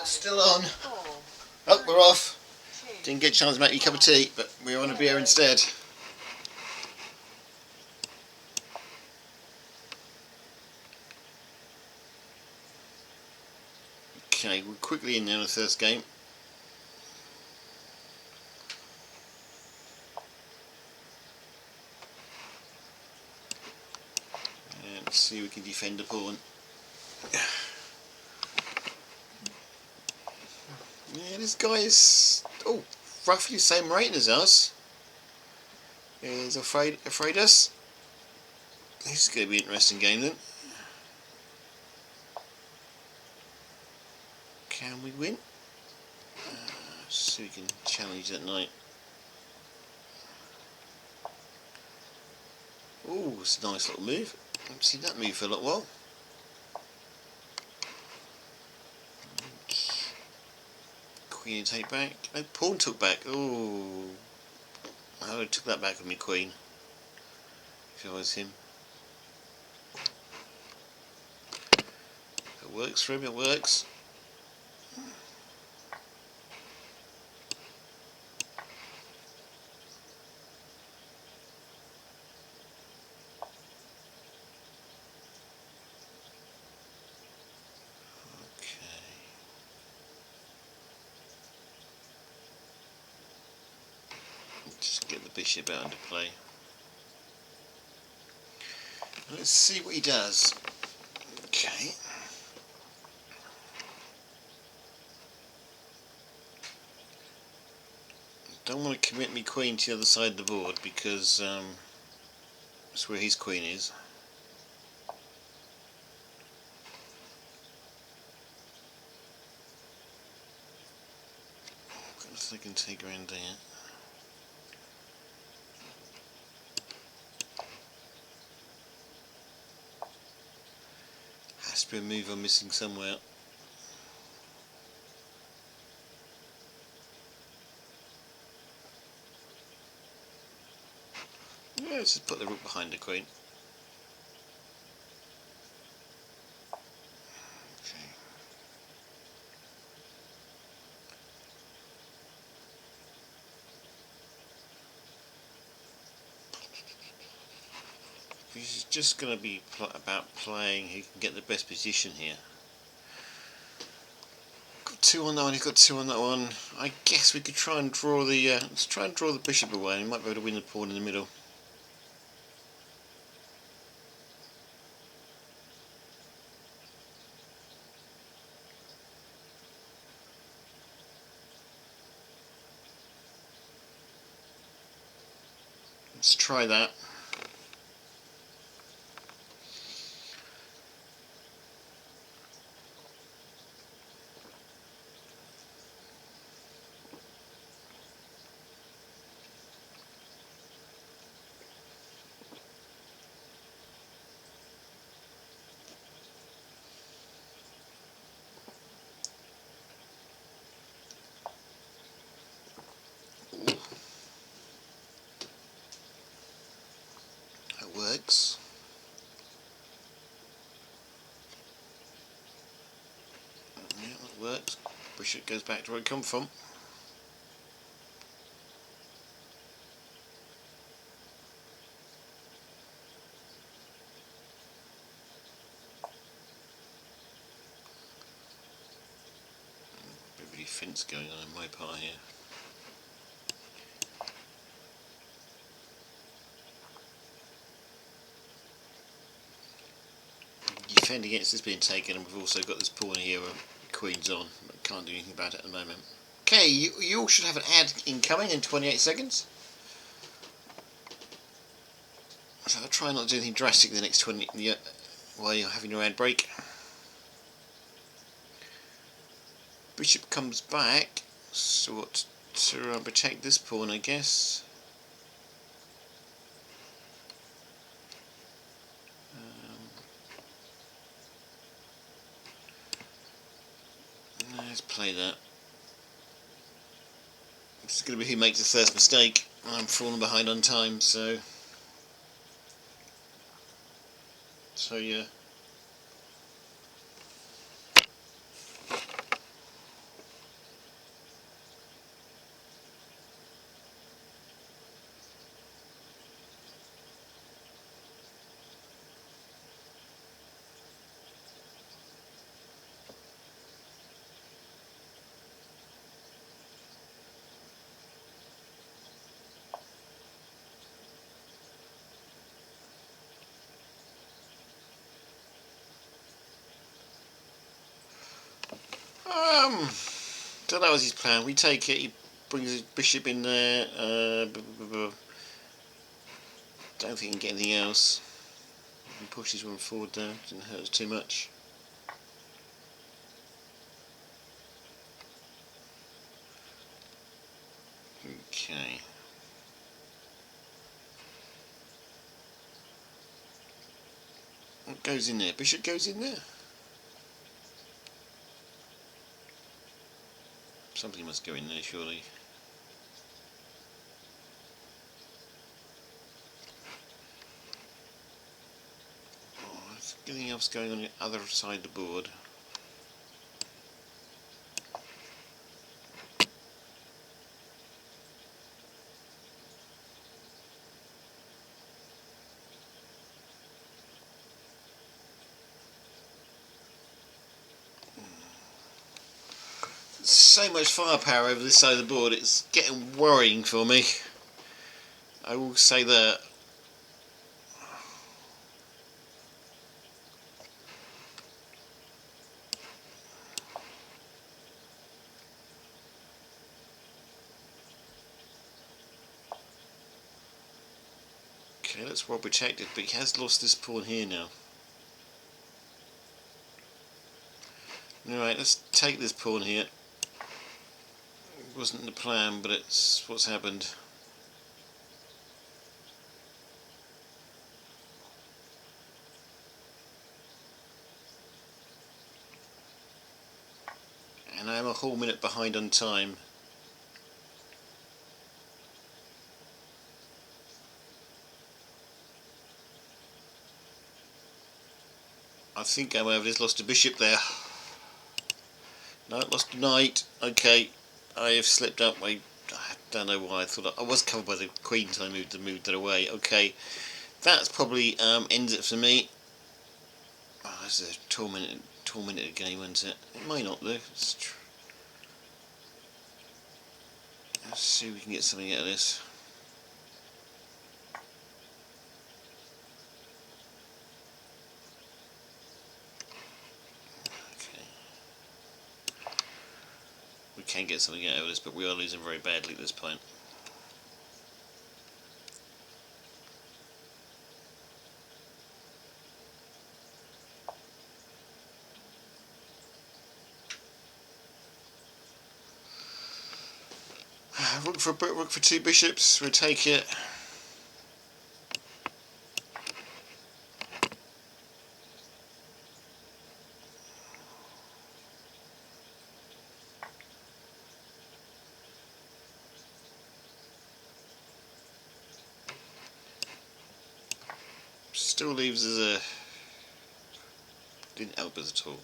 Still on. Oh, we're off. 2, Didn't get a chance to make you a cup of tea, but we're on a beer instead. Okay, we're quickly in there on the first game. And let's see if we can defend the pawn. Yeah, this guy is roughly the same rating as us. He's afraid us. This is going to be an interesting game then. Can we win? See if we can challenge that knight. Oh, it's a nice little move. I haven't seen that move for a little while. Queen take back. No, pawn took back. Oh, I would have took that back with me queen if I was him. It works for him, it works. Just get the bishop out into play. Let's see what he does. Okay. Don't want to commit me queen to the other side of the board because that's where his queen is. Got a second take around there. Has to be a move I'm missing somewhere. Yeah, let's just put the rook behind the queen. Okay. This is just going to be about playing who can get the best position here. Got 2 on that one, he's got 2 on that one. I guess we could try and draw the let's try and draw the bishop away and we might be able to win the pawn in the middle. Let's try that. That works. Yeah, that works. Bishop goes back to where it come from. Bit of defence going on my part here. Defend against this being taken, and we've also got this pawn here where queen's on, but can't do anything about it at the moment. Okay, you all should have an ad incoming in 28 seconds. So I'll try not to do anything drastic in the next 20 while you're having your ad break. Bishop comes back, so what to protect this pawn, I guess. Let's play that. This is going to be who makes the first mistake. I'm falling behind on time, so yeah. So that was his plan. We take it, he brings his bishop in there. Don't think he can get anything else. He pushes one forward there, didn't hurt us too much. Okay. What goes in there? Bishop goes in there? Something must go in there, surely. Oh, there's anything else going on the other side of the board. So much firepower over this side of the board, it's getting worrying for me. I will say that. Okay, that's well protected, but he has lost this pawn here now. Alright, let's take this pawn here. It wasn't the plan, but it's what's happened. And I am a whole minute behind on time. I think I may have just lost a bishop there. No, lost a knight. Okay, I have slipped up. I don't know why. I thought I was covered by the queen until I moved it away. Okay, that's probably ends it for me. Oh, this is a tormented game, isn't it? It may not though. Let's see if we can get something out of this. Okay. We can get something out of this, but we are losing very badly at this point. Rook for two bishops. We'll take it. Still leaves us a. Didn't help us at all.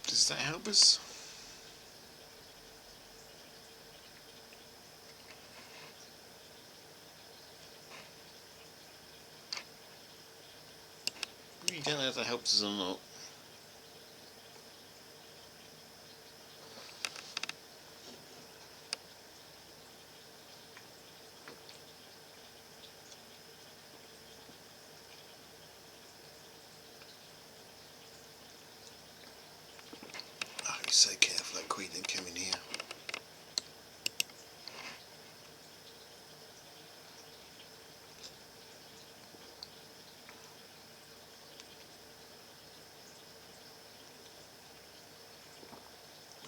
Does that help us? We don't know if that helps us or not. Oh, be so careful, that queen didn't come in here.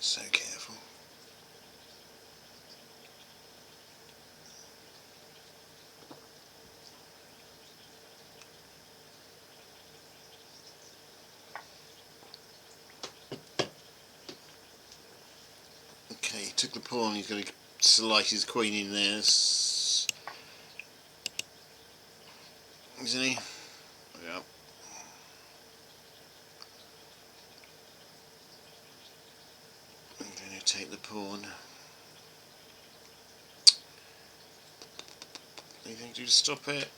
So careful. Okay, he took the pawn, he's going to slice his queen in there. Isn't he? Yeah. I'm going to take the pawn. Anything to do to stop it?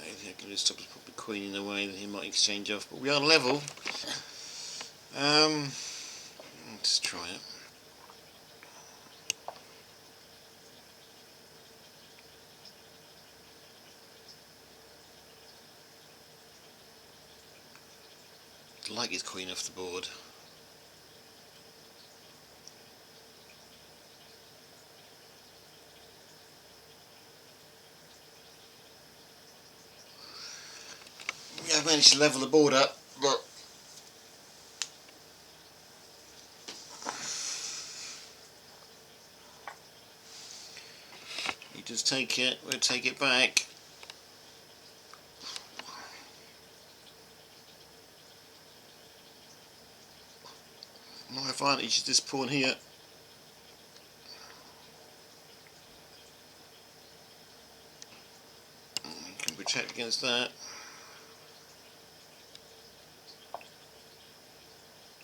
Anything I can do to stop us put the queen in the way that he might exchange off. But we are level. Let's try it. I'd like his queen off the board. Yeah, I've managed to level the board up, but he does take it. We'll take it back. My advantage is this pawn here. You can protect against that.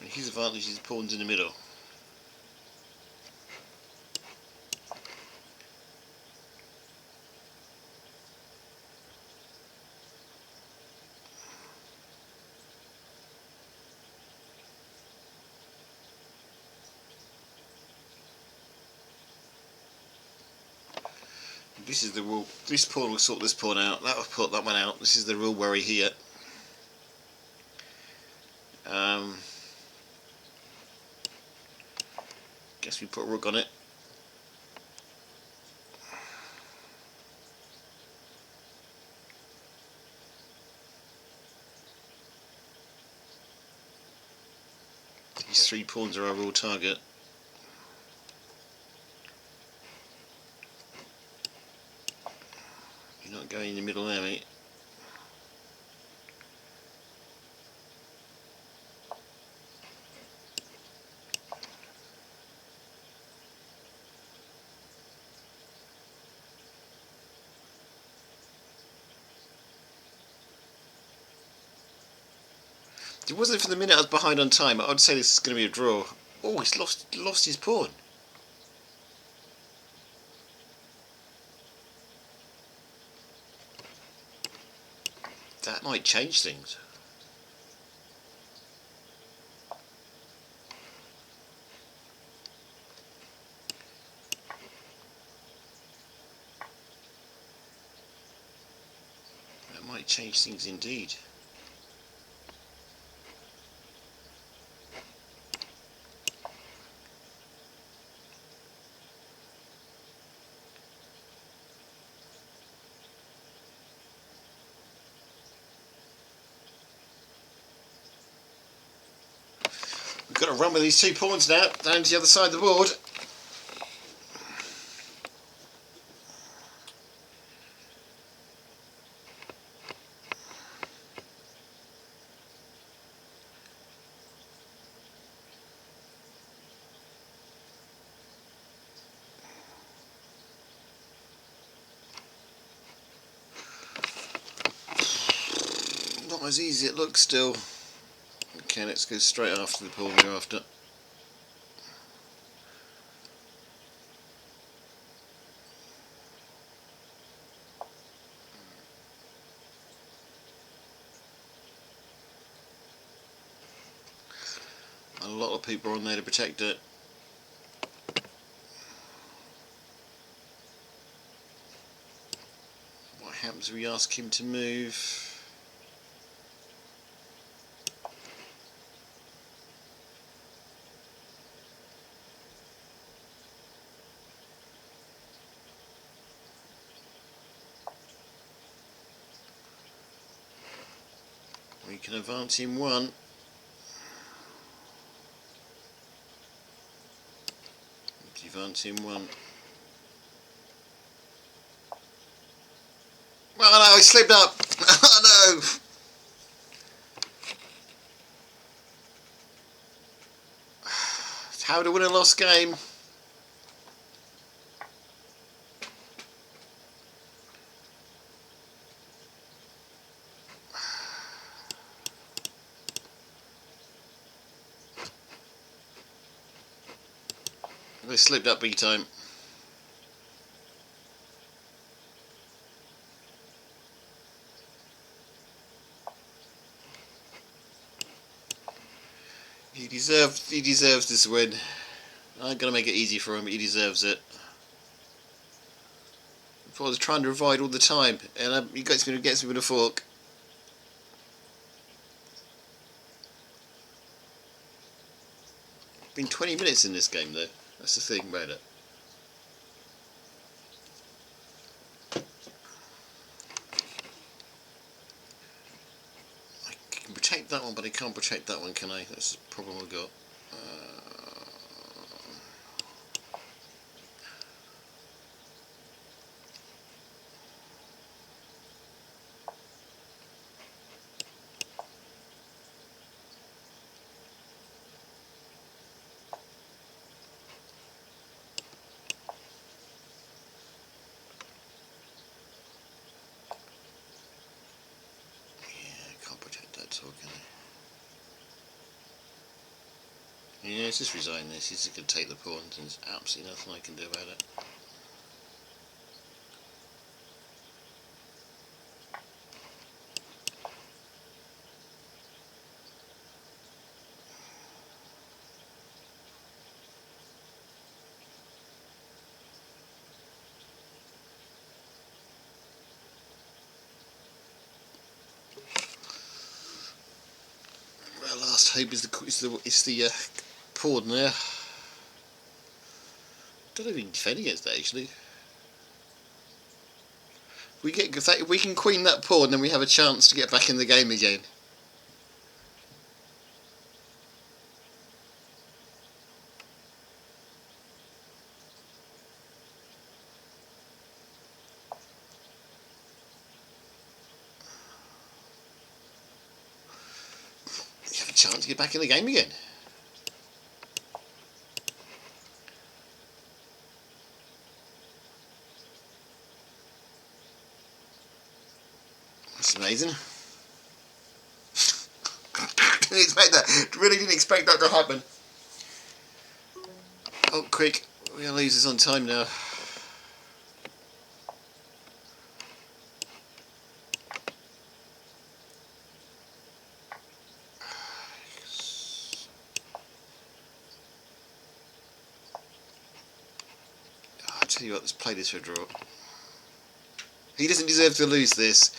And his advantage is pawns in the middle. This is the rule. This pawn will sort this pawn out. That will put that one out. This is the real worry here. Guess we put a rook on it. These 3 pawns are our real target. You're not going in the middle there, mate. If it wasn't for the minute I was behind on time, I would say this is going to be a draw. Oh, he's lost his pawn. That might change things. That might change things indeed. We've got to run with these 2 pawns now, down to the other side of the board. Not as easy as it looks still. Okay, let's go straight after the pawn we're after. A lot of people are on there to protect it. What happens if we ask him to move? We can advance him 1. Advance him 1. Oh no, he slipped up! Oh no! It's how to win a lost game. They slipped up big time. He deserves this win. I'm gonna make it easy for him, but he deserves it. I was trying to provide all the time, and he gets me with a fork. Been 20 minutes in this game though. That's the thing about it. I can protect that one, but I can't protect that one, can I? That's the problem I've got. Yeah, let's just resign this. He's just going to take the pawns, and there's absolutely nothing I can do about it. Well, last hope is the pawn there. Don't know if we can defend against that actually. If we can queen that pawn, then we have a chance to get back in the game again. We have a chance to get back in the game again. That's amazing. Didn't expect that. Really didn't expect that to happen. Oh, quick. We're going to lose this on time now. I'll tell you what, let's play this for a draw. He doesn't deserve to lose this.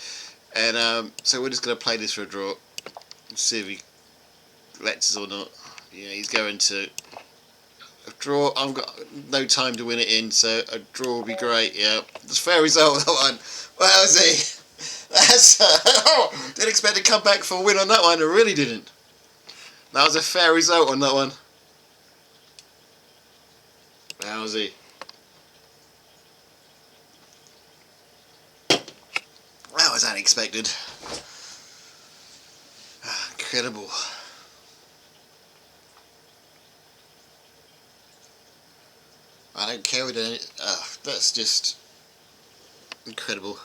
And so we're just going to play this for a draw. See if he lets us or not. Yeah, he's going to a draw. I've got no time to win it in, so a draw would be great. Yeah, it's a fair result, that one. Well, see, that's didn't expect to come back for a win on that one. I really didn't. That was a fair result on that one. Wowsy. That was unexpected. Incredible. I don't care with it. That's just incredible.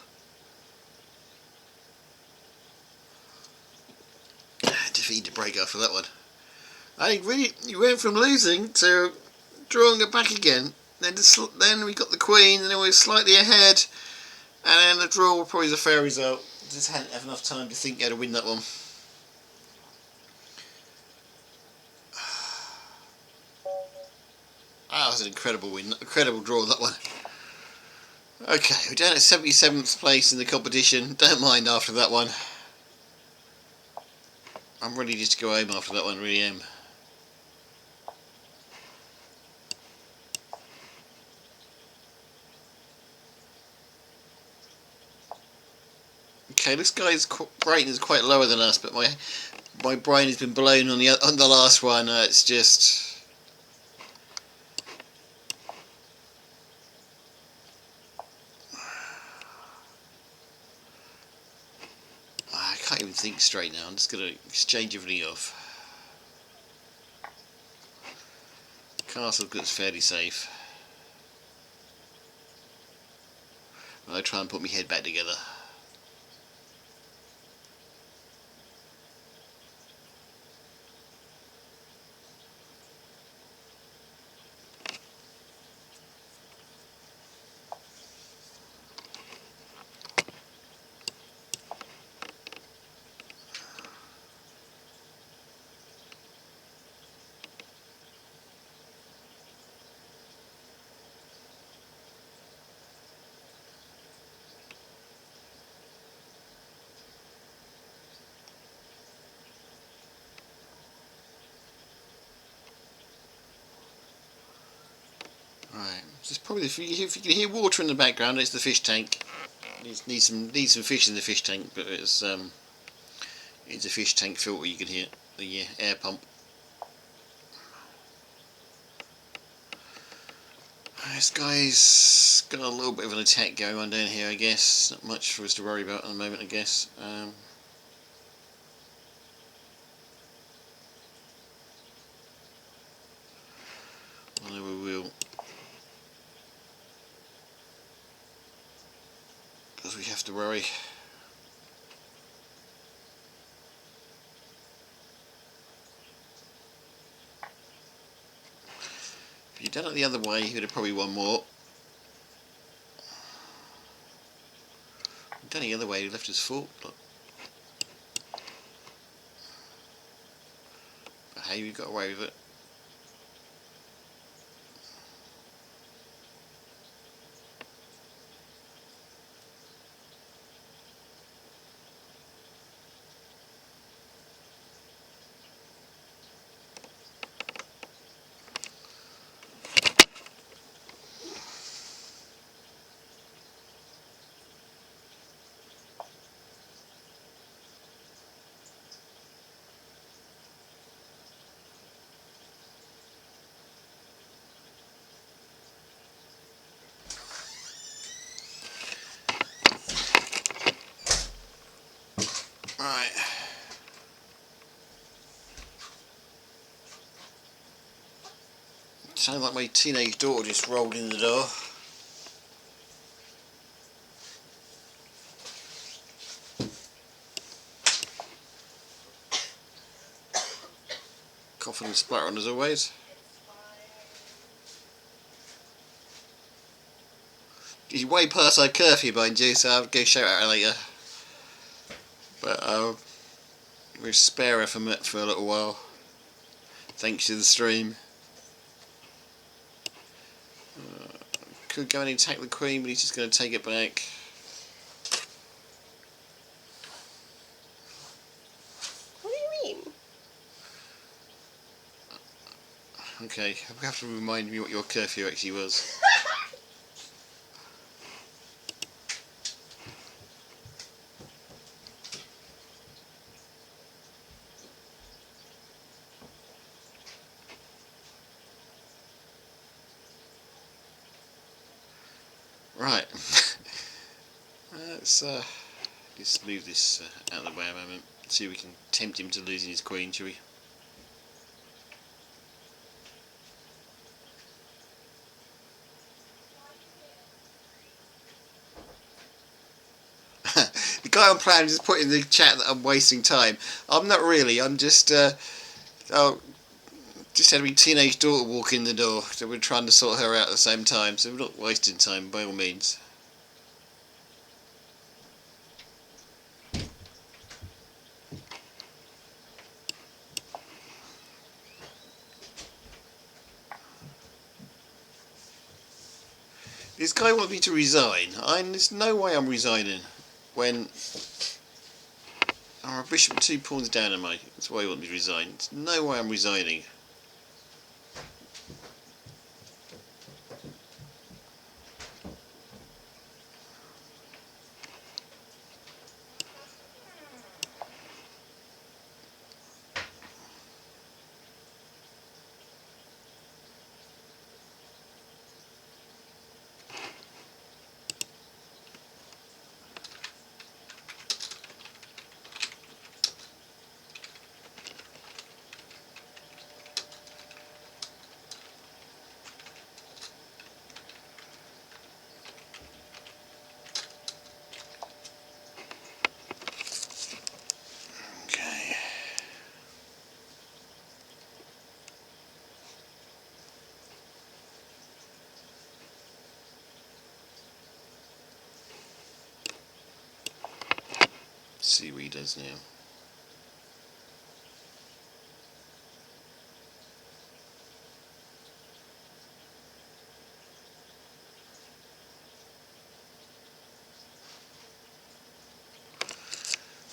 Defeated to break after that one. I really, you went from losing to drawing it back again. Then we got the queen, and then we were slightly ahead, and then the draw was probably a fair result. Just hadn't have enough time to think how to win that one. That was an incredible win, incredible draw, that one. Okay, we're down at 77th place in the competition. Don't mind after that one. I'm ready just to go home after that one, really am. Okay, this guy's brain is quite lower than us, but my brain has been blown on the last one. It's just. I can't even think straight now. I'm just going to exchange everything off. Castle looks fairly safe. I'll try and put my head back together. Right, just probably if you can hear water in the background, it's the fish tank. Needs some fish in the fish tank, but it's a fish tank filter. You can hear the air pump. This guy's got a little bit of an attack going on down here, I guess. Not much for us to worry about at the moment, I guess. I know we will, because we have to worry. If you'd done it the other way, you'd have probably won more. If you'd done it the other way, you'd left us full. Look. But hey, you got away with it. Right. Sounds like my teenage daughter just rolled in the door. Coughing and spluttering as always. She's way past our curfew, mind you, so I'll go shout at her later. But we'll spare her for a little while, thanks to the stream. Could go in and attack the Queen, but he's just going to take it back. What do you mean? Okay, you have to remind me what your curfew actually was. Right. Let's just move this out of the way a moment. See if we can tempt him to losing his queen, shall we? The guy on plan just put in the chat that I'm wasting time. I'm not really. I'm just just had my teenage daughter walk in the door, so we're trying to sort her out at the same time. So we're not wasting time by all means. This guy wants me to resign. There's no way I'm resigning when I'm a bishop 2 pawns down on me. That's why he wants me to resign. There's no way I'm resigning. Okay. See what he does now.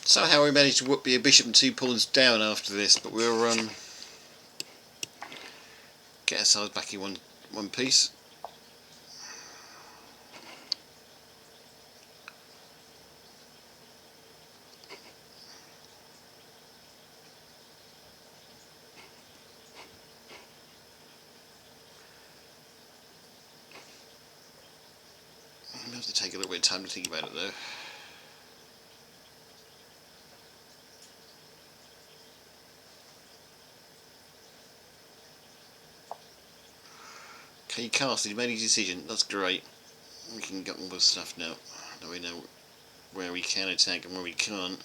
Somehow we managed to be a bishop and 2 pawns down after this, but we'll get ourselves back in one piece. have to take a little bit of time to think about it though. Okay, Castle, you made a decision. That's great. We can get all this stuff now. Now we know where we can attack and where we can't.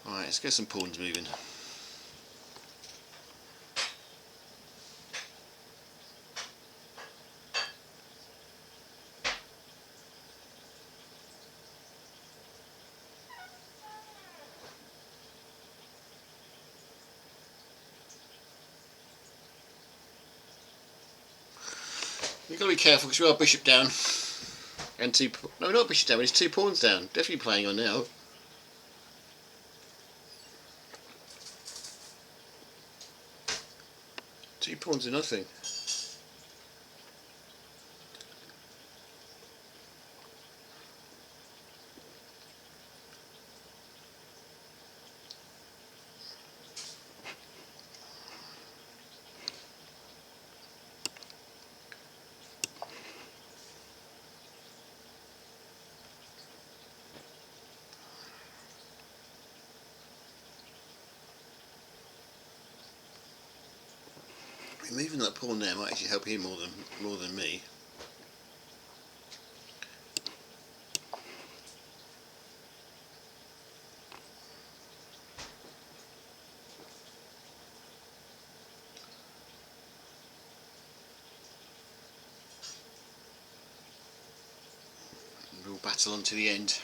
Alright, let's get some pawns moving. You've got to be careful because we are bishop down. And two... No, not bishop down, it's 2 pawns down. Definitely playing on now. Two pawns are nothing. Moving that pawn there might actually help him more than me. We'll battle on to the end.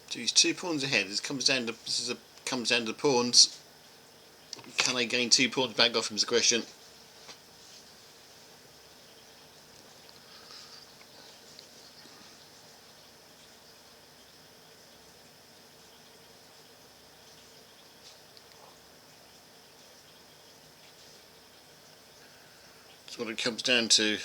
So he's 2 pawns ahead. This comes down to the pawns. Can I gain 2 pawns back off him is the question. That's what it comes down to.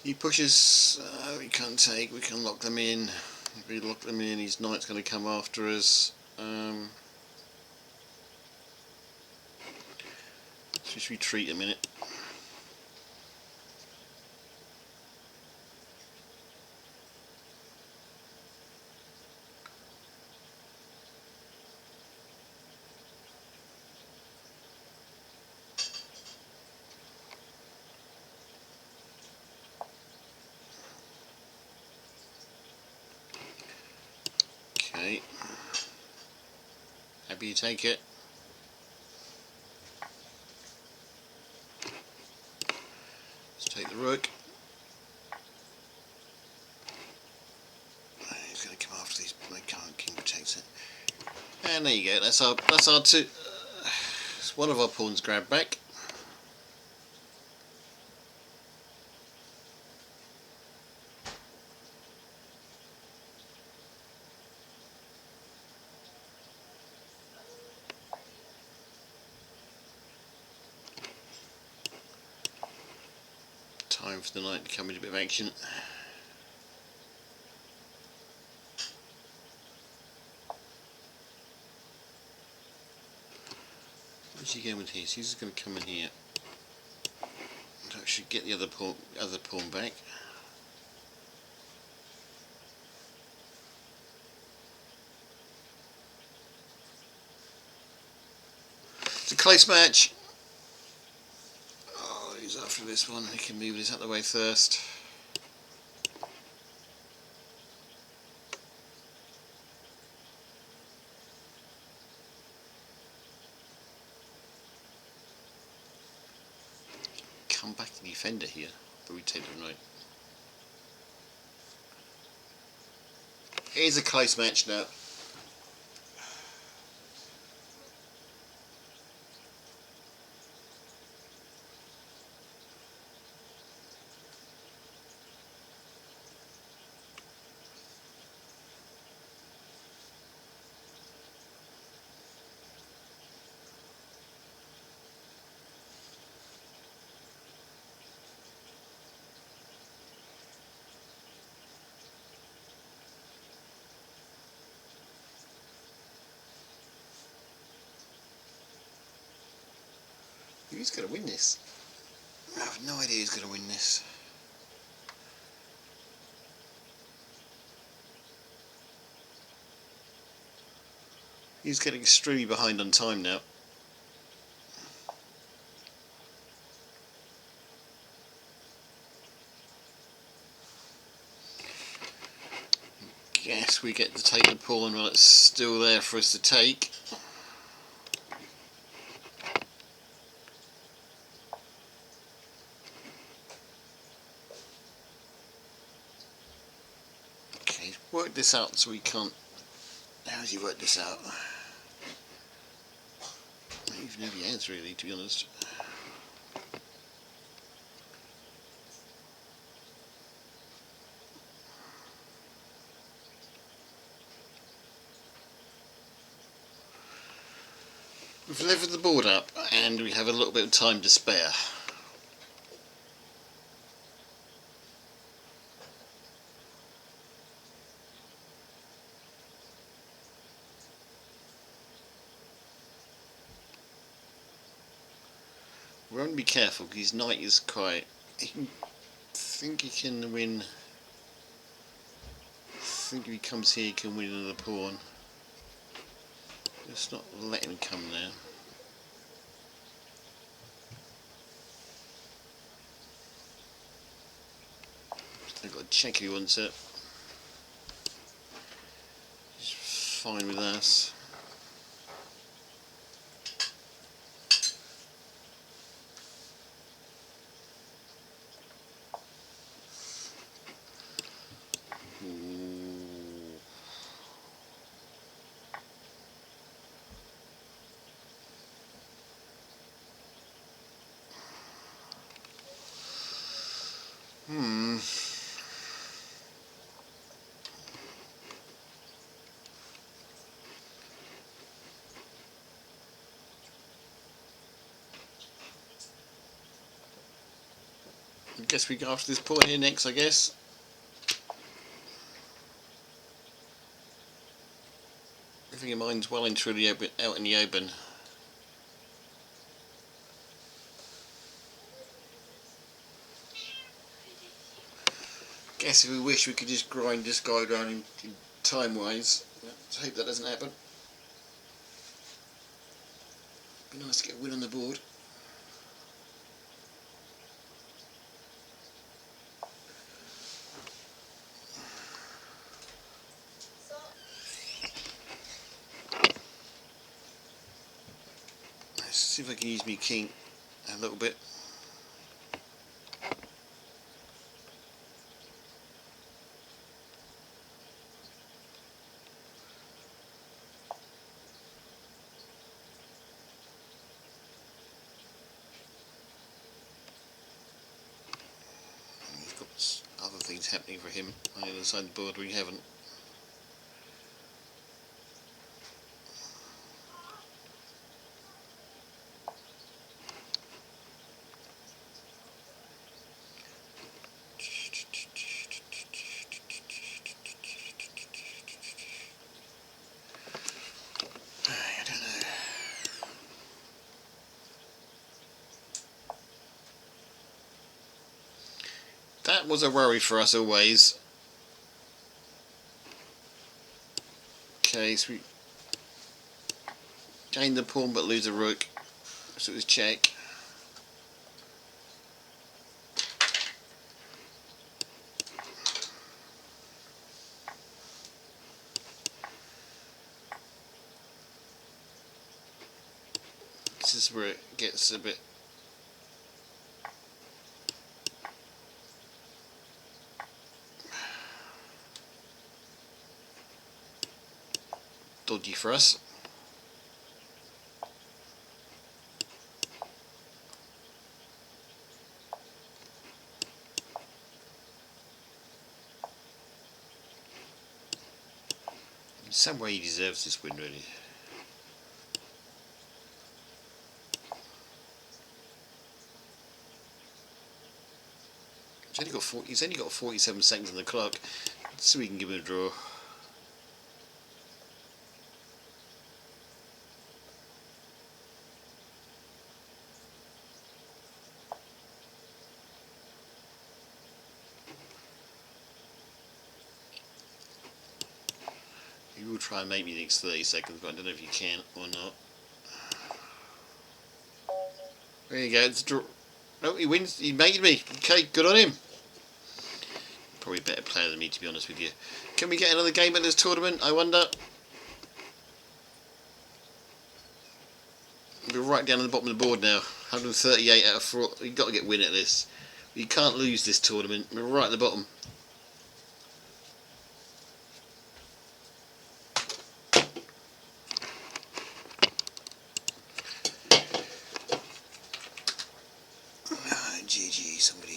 He pushes, we can't take, we can lock them in. If we lock them in, his knight's going to come after us. Just retreat a minute. Okay. Happy you take it. Let's take the rook. He's going to come after these. They can't. King protects it. And there you go. That's our two. It's one of our pawns grabbed back. Time for the knight to come into a bit of action. Where's he going with his? He's just going to come in here to actually get the other pawn back. It's a close match. Oh, he's after this one. He can move this out of the way first. Come back to the defender here, but we take the knight. Here's a close match now. Who's going to win this? I have no idea who's going to win this. He's getting extremely behind on time now. Guess we get to take the pawn while it's still there for us to take. Okay, work this out so we can't. How does he work this out? I don't even know if he has really, to be honest. We've levered the board up and we have a little bit of time to spare. We want to be careful because his knight is quite. I think he can win. I think if he comes here he can win another pawn. Let's not let him come now. I've got to check if he wants it. He's fine with us. I guess we go after this pawn here next, I guess. Everything in mind's well and truly out in the open. Guess if we wish we could just grind this guy down in time-wise. Let's hope that doesn't happen. Be nice to get a win on the board. Let's see if I can use me king a little bit. He's got other things happening for him on the other side of the board we haven't. I don't know. That was a worry for us always. Okay, so we gain the pawn but lose a rook, so it was check. This is where it gets a bit. dodgy for us. In some way he deserves this win, really. He's only got 47 seconds on the clock, so we can give him a draw. You will try and make me the next 30 seconds, but I don't know if you can or not. There you go, it's a draw. No, he wins. He made me. Okay, good on him. Probably a better player than me, to be honest with you. Can we get another game at this tournament, I wonder? We're right down at the bottom of the board now. 138 out of 4. You've got to get win at this. You can't lose this tournament. We're right at the bottom. GG, somebody.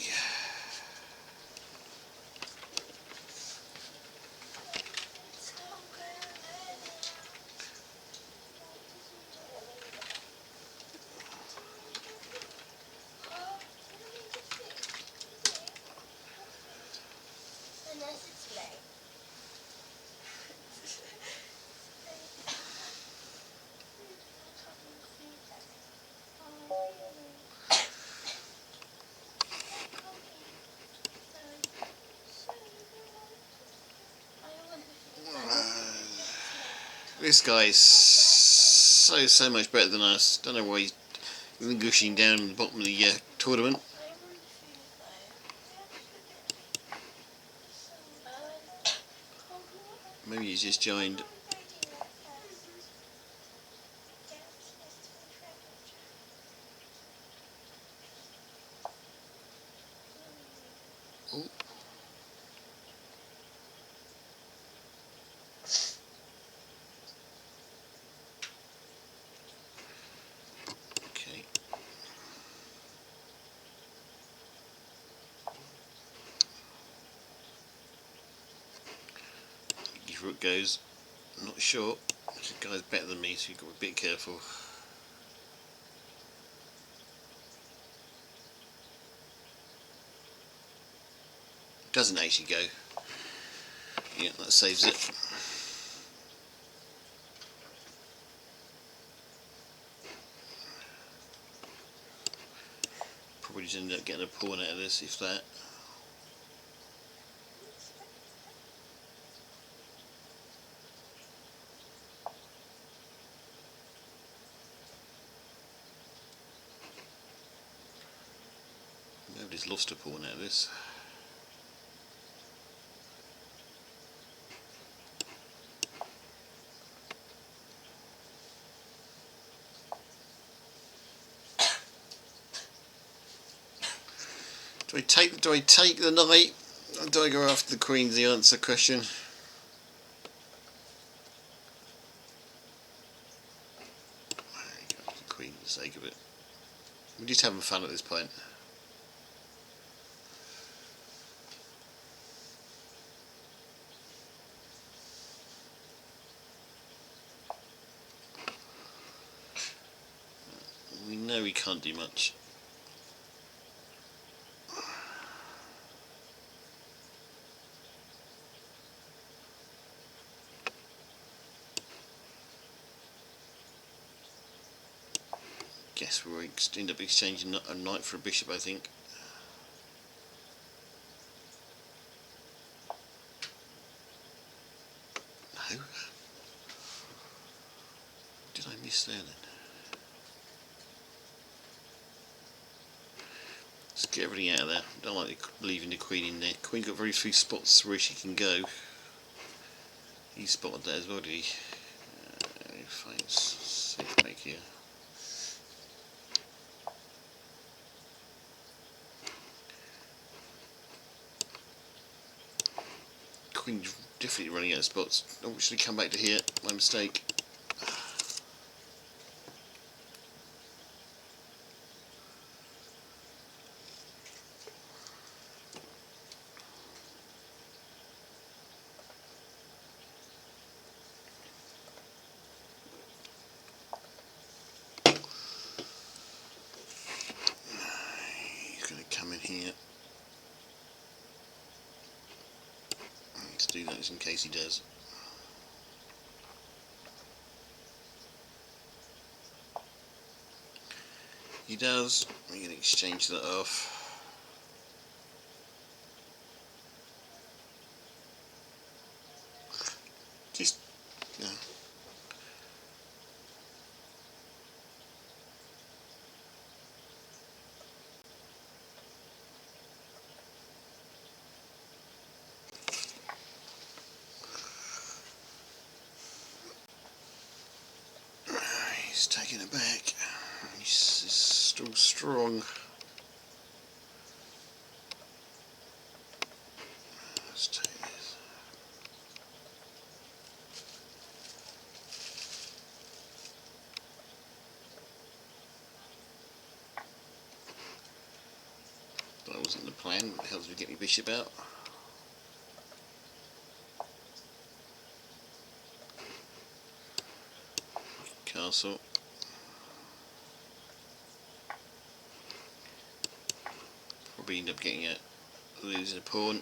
This guy's so much better than us. Don't know why he's gushing down at the bottom of the tournament. Maybe he's just joined. Oh. Okay. His rook goes. I'm not sure. This guy's better than me, so you've got to be a bit careful. Doesn't actually go. Yeah, that saves it. Probably just end up getting a pawn out of this, if that. Nobody's lost a pawn out of this. Do I take the knight, or do I go after the queen's the answer question? Go after the queen for the sake of it. We're just having fun at this point. We know we can't do much. Guess we'll end up exchanging a knight for a bishop, I think. No? Did I miss there then? Let's get everything out of there. Don't like leaving the queen in there. Queen got very few spots where she can go. He spotted that as well, did he? Fine, safe make here. Queen definitely running out of spots. Oh, should we come back to here? My mistake. He's going to come in here. I need to do that just in case he does. He does. We're going to exchange that off. Just, no. He's taking it back. He's still strong. Let's take this. That wasn't the plan. What the hell did we get me bishop out? Castle. Probably end up getting a losing a pawn.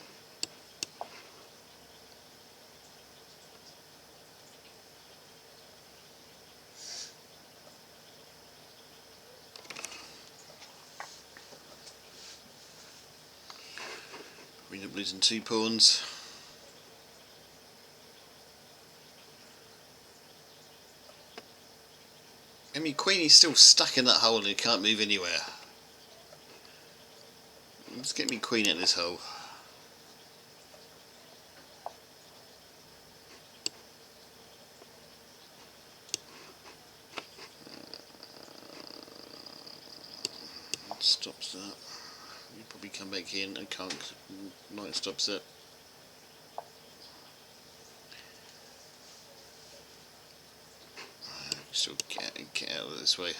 We end up losing 2 pawns. I mean, queen is still stuck in that hole and can't move anywhere. Let's get me queen out of this hole. Stops that. You probably come back here and can't. Knight stops it. Still get out of this way.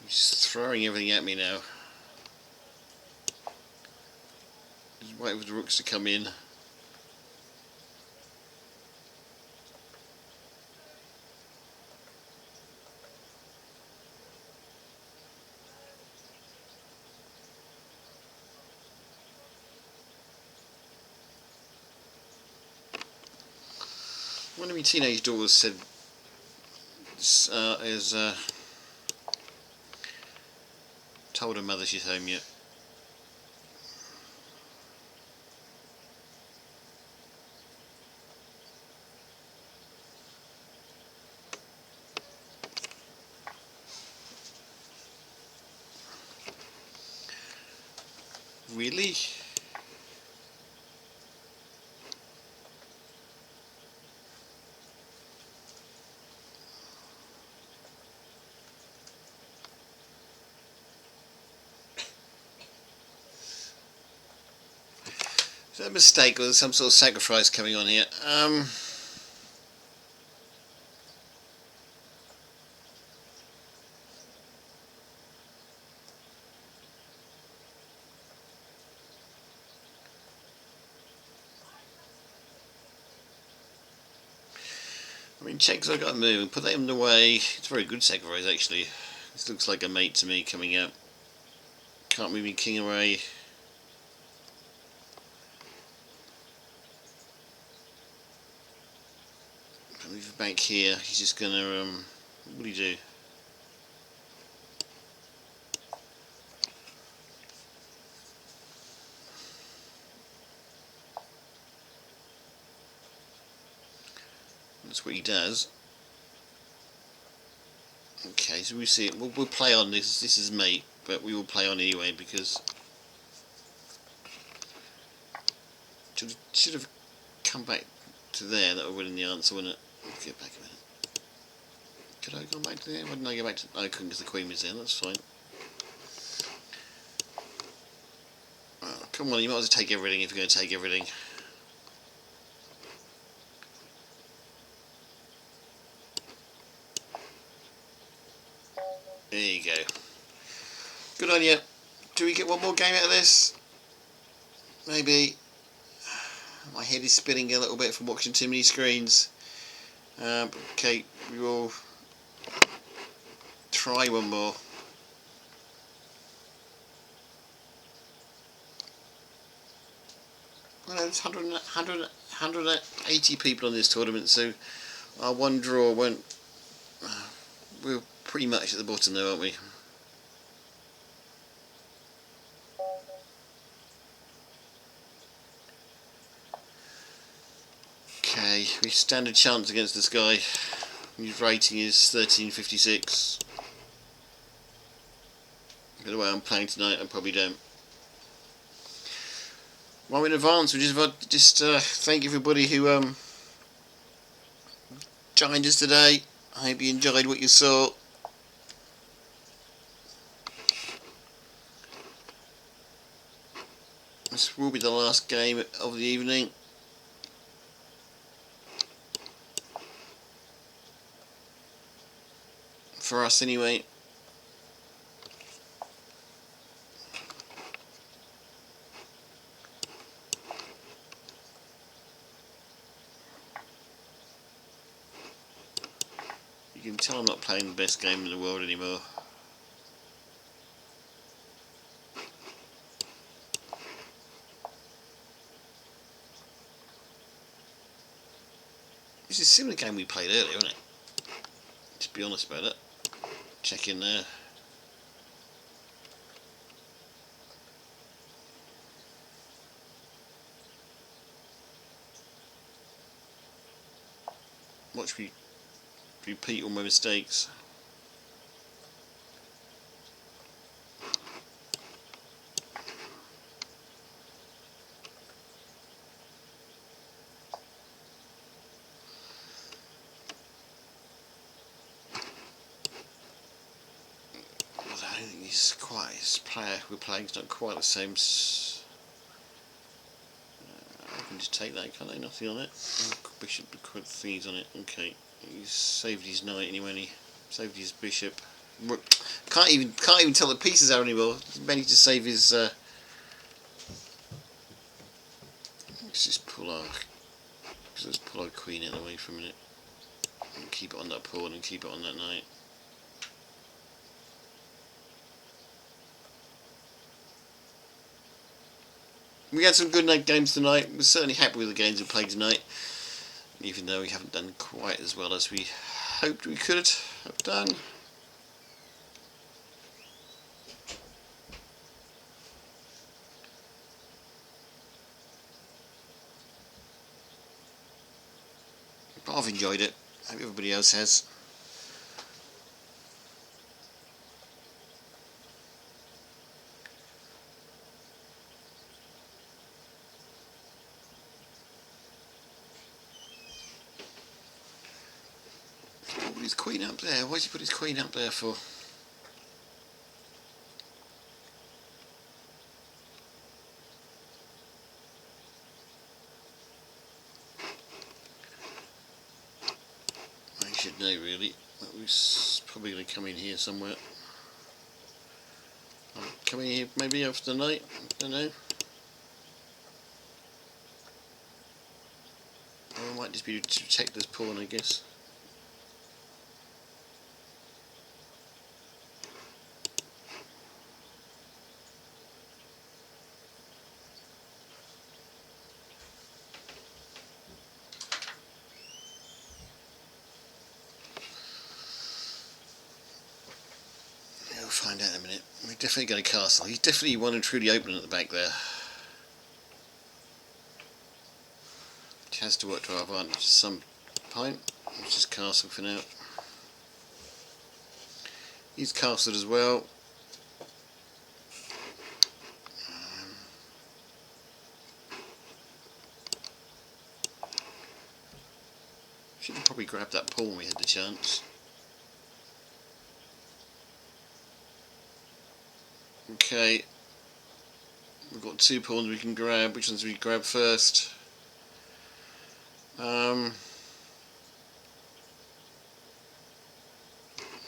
He's throwing everything at me now. Just waiting for the rooks to come in. One of my teenage daughters said, told her mother she's home yet. Really? Is that a mistake or some sort of sacrifice coming on here? I mean, checks I got to move. Put that in the way. It's a very good sacrifice actually. This looks like a mate to me coming out. Can't move me king away. Move back here. He's just gonna what do you do? That's what he does. Okay, so we see it. We'll play on this. This is mate, but we will play on anyway because Should have come back to there. That would have been the answer, wouldn't it? Let's get back a minute. Could I have gone back to there? Why didn't I go back to... I couldn't because the queen was there. That's fine. Oh, come on, you might as well take everything if you're going to take everything. There you go. Good on you. Do we get one more game out of this? Maybe. My head is spinning a little bit from watching too many screens. Okay, we will try one more. Well, there's 180 people on this tournament, so our one draw won't... we're pretty much at the bottom there, aren't we? Okay, we stand a chance against this guy. His rating is 1356. By the way I'm playing tonight, I probably don't. Well, in advance, we just thank everybody who joined us today. I hope you enjoyed what you saw. This will be the last game of the evening. For us anyway. You can tell I'm not playing the best game in the world anymore. It's a similar game we played earlier, isn't it? To be honest about it. Check in there. Watch me repeat all my mistakes. I don't think he's quite his player we're playing is not quite the same. I can just take that, can't I? Nothing on it. Bishop thingies on it. Okay, he's saved his knight anyway. He saved his bishop. Can't even tell the pieces out anymore. He managed to save his. Let's just pull our queen in away for a minute. And keep it on that pawn and keep it on that knight. We had some good night games tonight. We're certainly happy with the games we played tonight, even though we haven't done quite as well as we hoped we could have done. But I've enjoyed it. I hope everybody else has. Put his queen up there. Why does he put his queen up there for? I should know really. That was probably going to come in here somewhere. Coming here maybe after the night. I don't know. Or it might just be to protect this pawn, I guess. We'll find out in a minute. We're definitely going to castle. He's definitely one and truly open at the back there. Which has to work to our advantage at some point. Let's just castle for now. He's castled as well. Should have probably grabbed that pawn when we had the chance. Okay. We've got 2 pawns we can grab. Which ones do we grab first?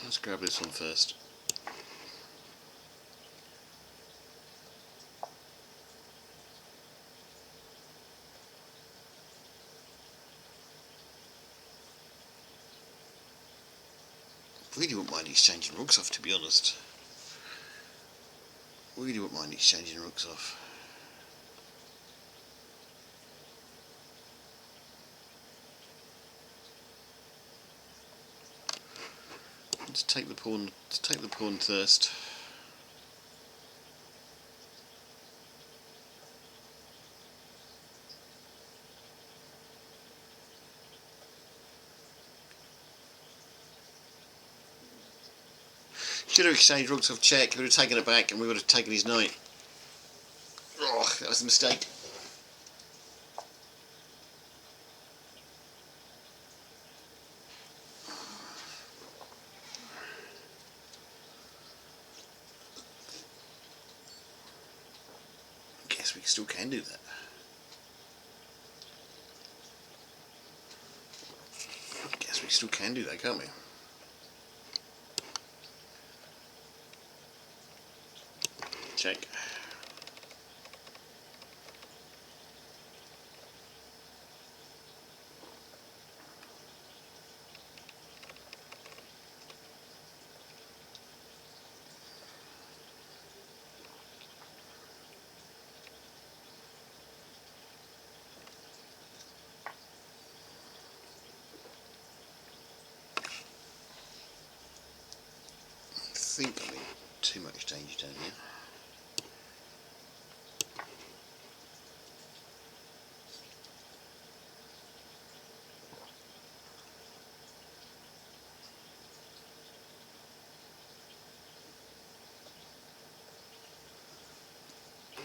Let's grab this one first. Really wouldn't mind exchanging rooks off, to be honest. Really wouldn't mind exchanging rooks off. Let's take the pawn. Let's take the pawn first. Should have exchanged rooks off check. We would have taken it back, and we would have taken his knight. Oh, that was a mistake. Guess we still can do that. Guess we still can do that, can't we? Check. I think I'm in too much danger down here.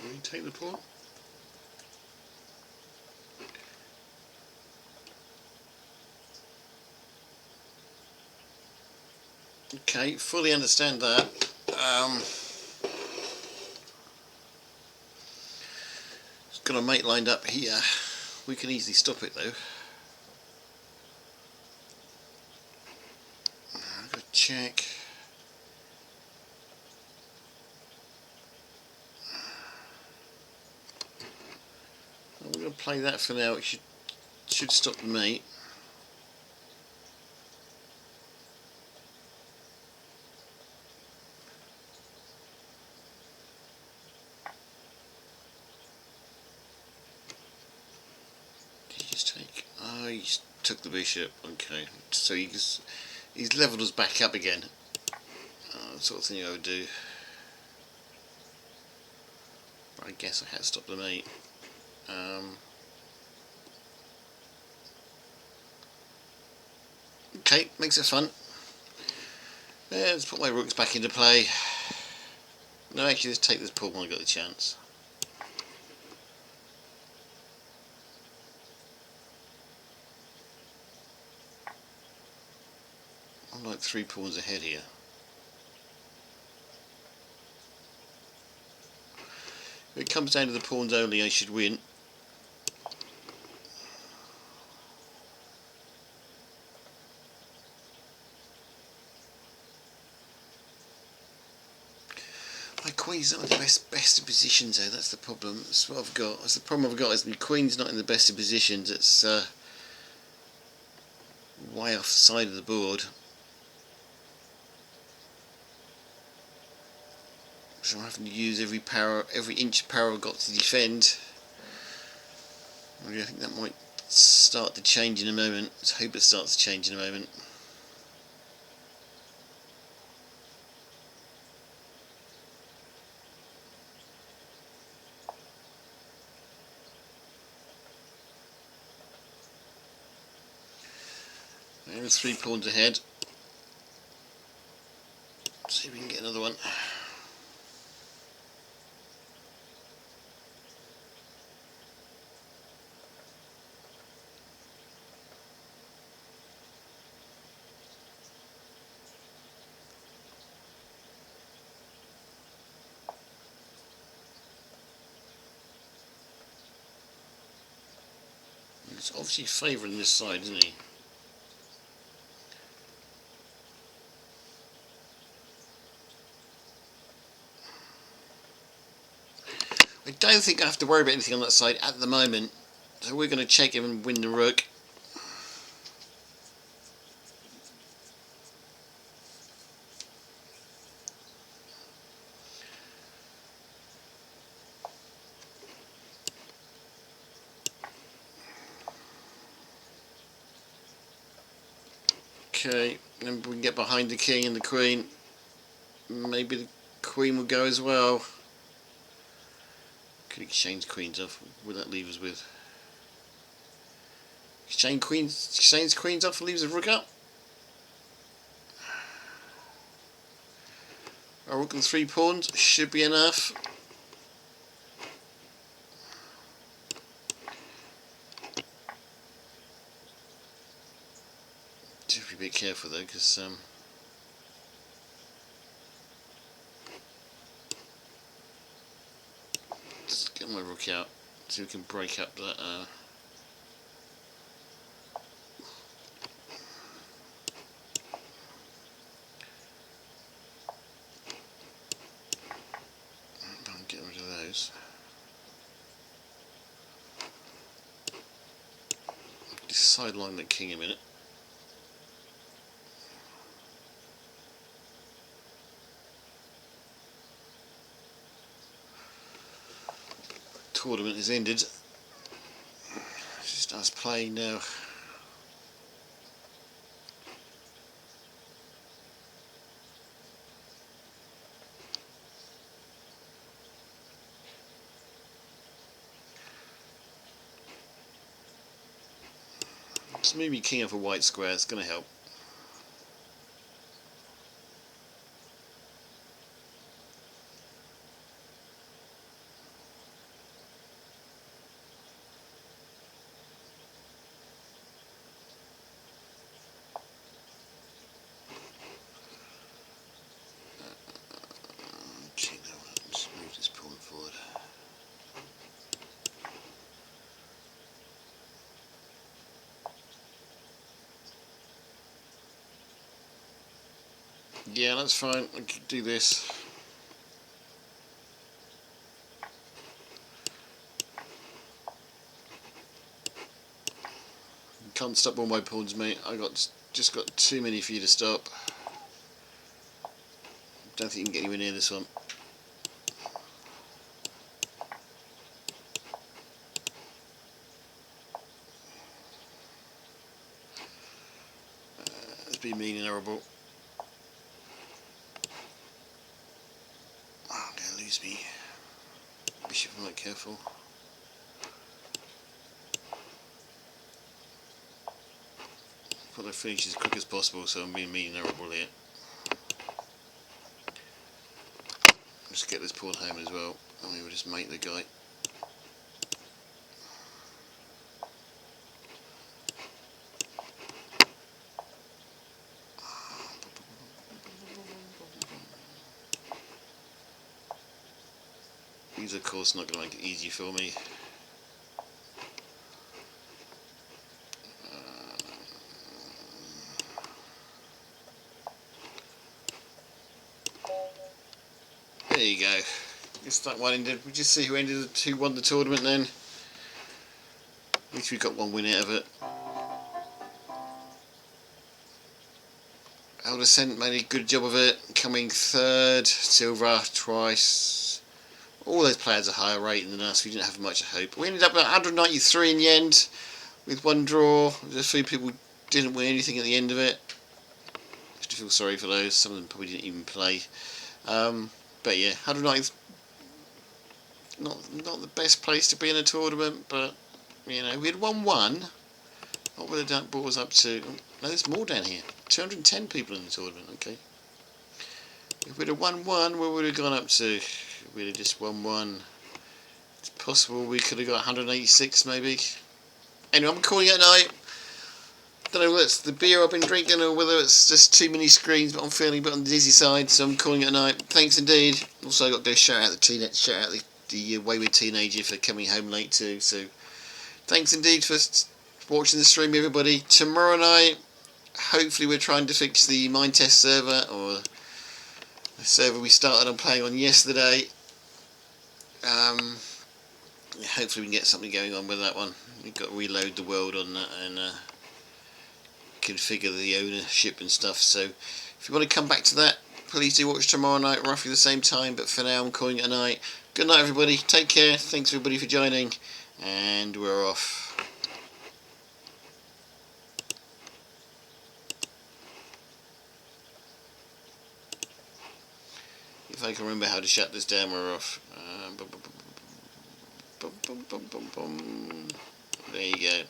Will you take the pawn? Okay, fully understand that. It's got a mate lined up here. We can easily stop it though. I've got to check. We're going to play that for now. It should stop the mate. He took the bishop. Okay, so he's levelled us back up again. Sort of thing I would do. I guess I had to stop the mate. Okay, makes it fun. Let's put my rooks back into play. No, actually, let's take this pawn when I got the chance. I'm like 3 pawns ahead here. If it comes down to the pawns only, I should win. My queen's not in the best of positions though, that's the problem. That's what I've got. That's the problem I've got, is my queen's not in the best of positions. It's way off the side of the board. So I'm having to use every inch of power I've got to defend. I think that might start to change in a moment. Let's hope it starts to change in a moment. There's 3 pawns ahead. Let's see if we can get another one. He's obviously favouring this side, isn't he? I don't think I have to worry about anything on that side at the moment. So we're going to check him and win the rook. Okay, then we can get behind the king and the queen. Maybe the queen will go as well. Could exchange queens off. What would that leave us with? Exchange queens off and leaves a rook up. A rook and 3 pawns should be enough. Just be a bit careful though, because just get my rook out so we can break up that. I'm getting rid of those. Just sideline that king a minute. Tournament is ended. Just us playing now. Just moving king off a white square, it's going to help. Okay, now let's move this pawn forward. Yeah, that's fine. I can do this. You can't stop all my pawns, mate. Just got too many for you to stop. Don't think you can get anywhere near this one. It's been mean and horrible. Oh, I'm going to lose me. Bishop, I'm not careful. Got to finish as quick as possible, so I'm being mean and horrible here. Just get this pawn home as well, and we will just mate the guy. He's of course not going to make it easy for me. There you go. Guess that one ended. We just see who won the tournament then. At least we got one win out of it. Aldersent made a good job of it, coming third. Silva twice. All those players are higher rated than us. We didn't have much hope. We ended up at 193 in the end, with one draw. There's a few people didn't win anything at the end of it. I just feel sorry for those. Some of them probably didn't even play. But yeah, 190. Not the best place to be in a tournament, but you know, we had 1-1. What would have done, brought us up to? No, there's more down here. 210 people in the tournament. Okay. If we'd have 1-1, where would we have gone up to? If we'd have just 1-1. It's possible we could have got 186 maybe. Anyway, I'm calling it a night. Don't know whether it's the beer I've been drinking or whether it's just too many screens, but I'm feeling a bit on the dizzy side, so I'm calling it a night. Thanks indeed. Also, I've got to go shout out the wayward teenager for coming home late too. So, thanks indeed for for watching the stream, everybody. Tomorrow night, hopefully we're trying to fix the Mindtest server, or the server we started on playing on yesterday. Hopefully we can get something going on with that one. We've got to reload the world on that and configure the ownership and stuff. So if you want to come back to that, please do watch tomorrow night, roughly the same time. But for now, I'm calling it a night. Good night, everybody. Take care. Thanks everybody for joining, and we're off. If I can remember how to shut this down, we're off. There you go.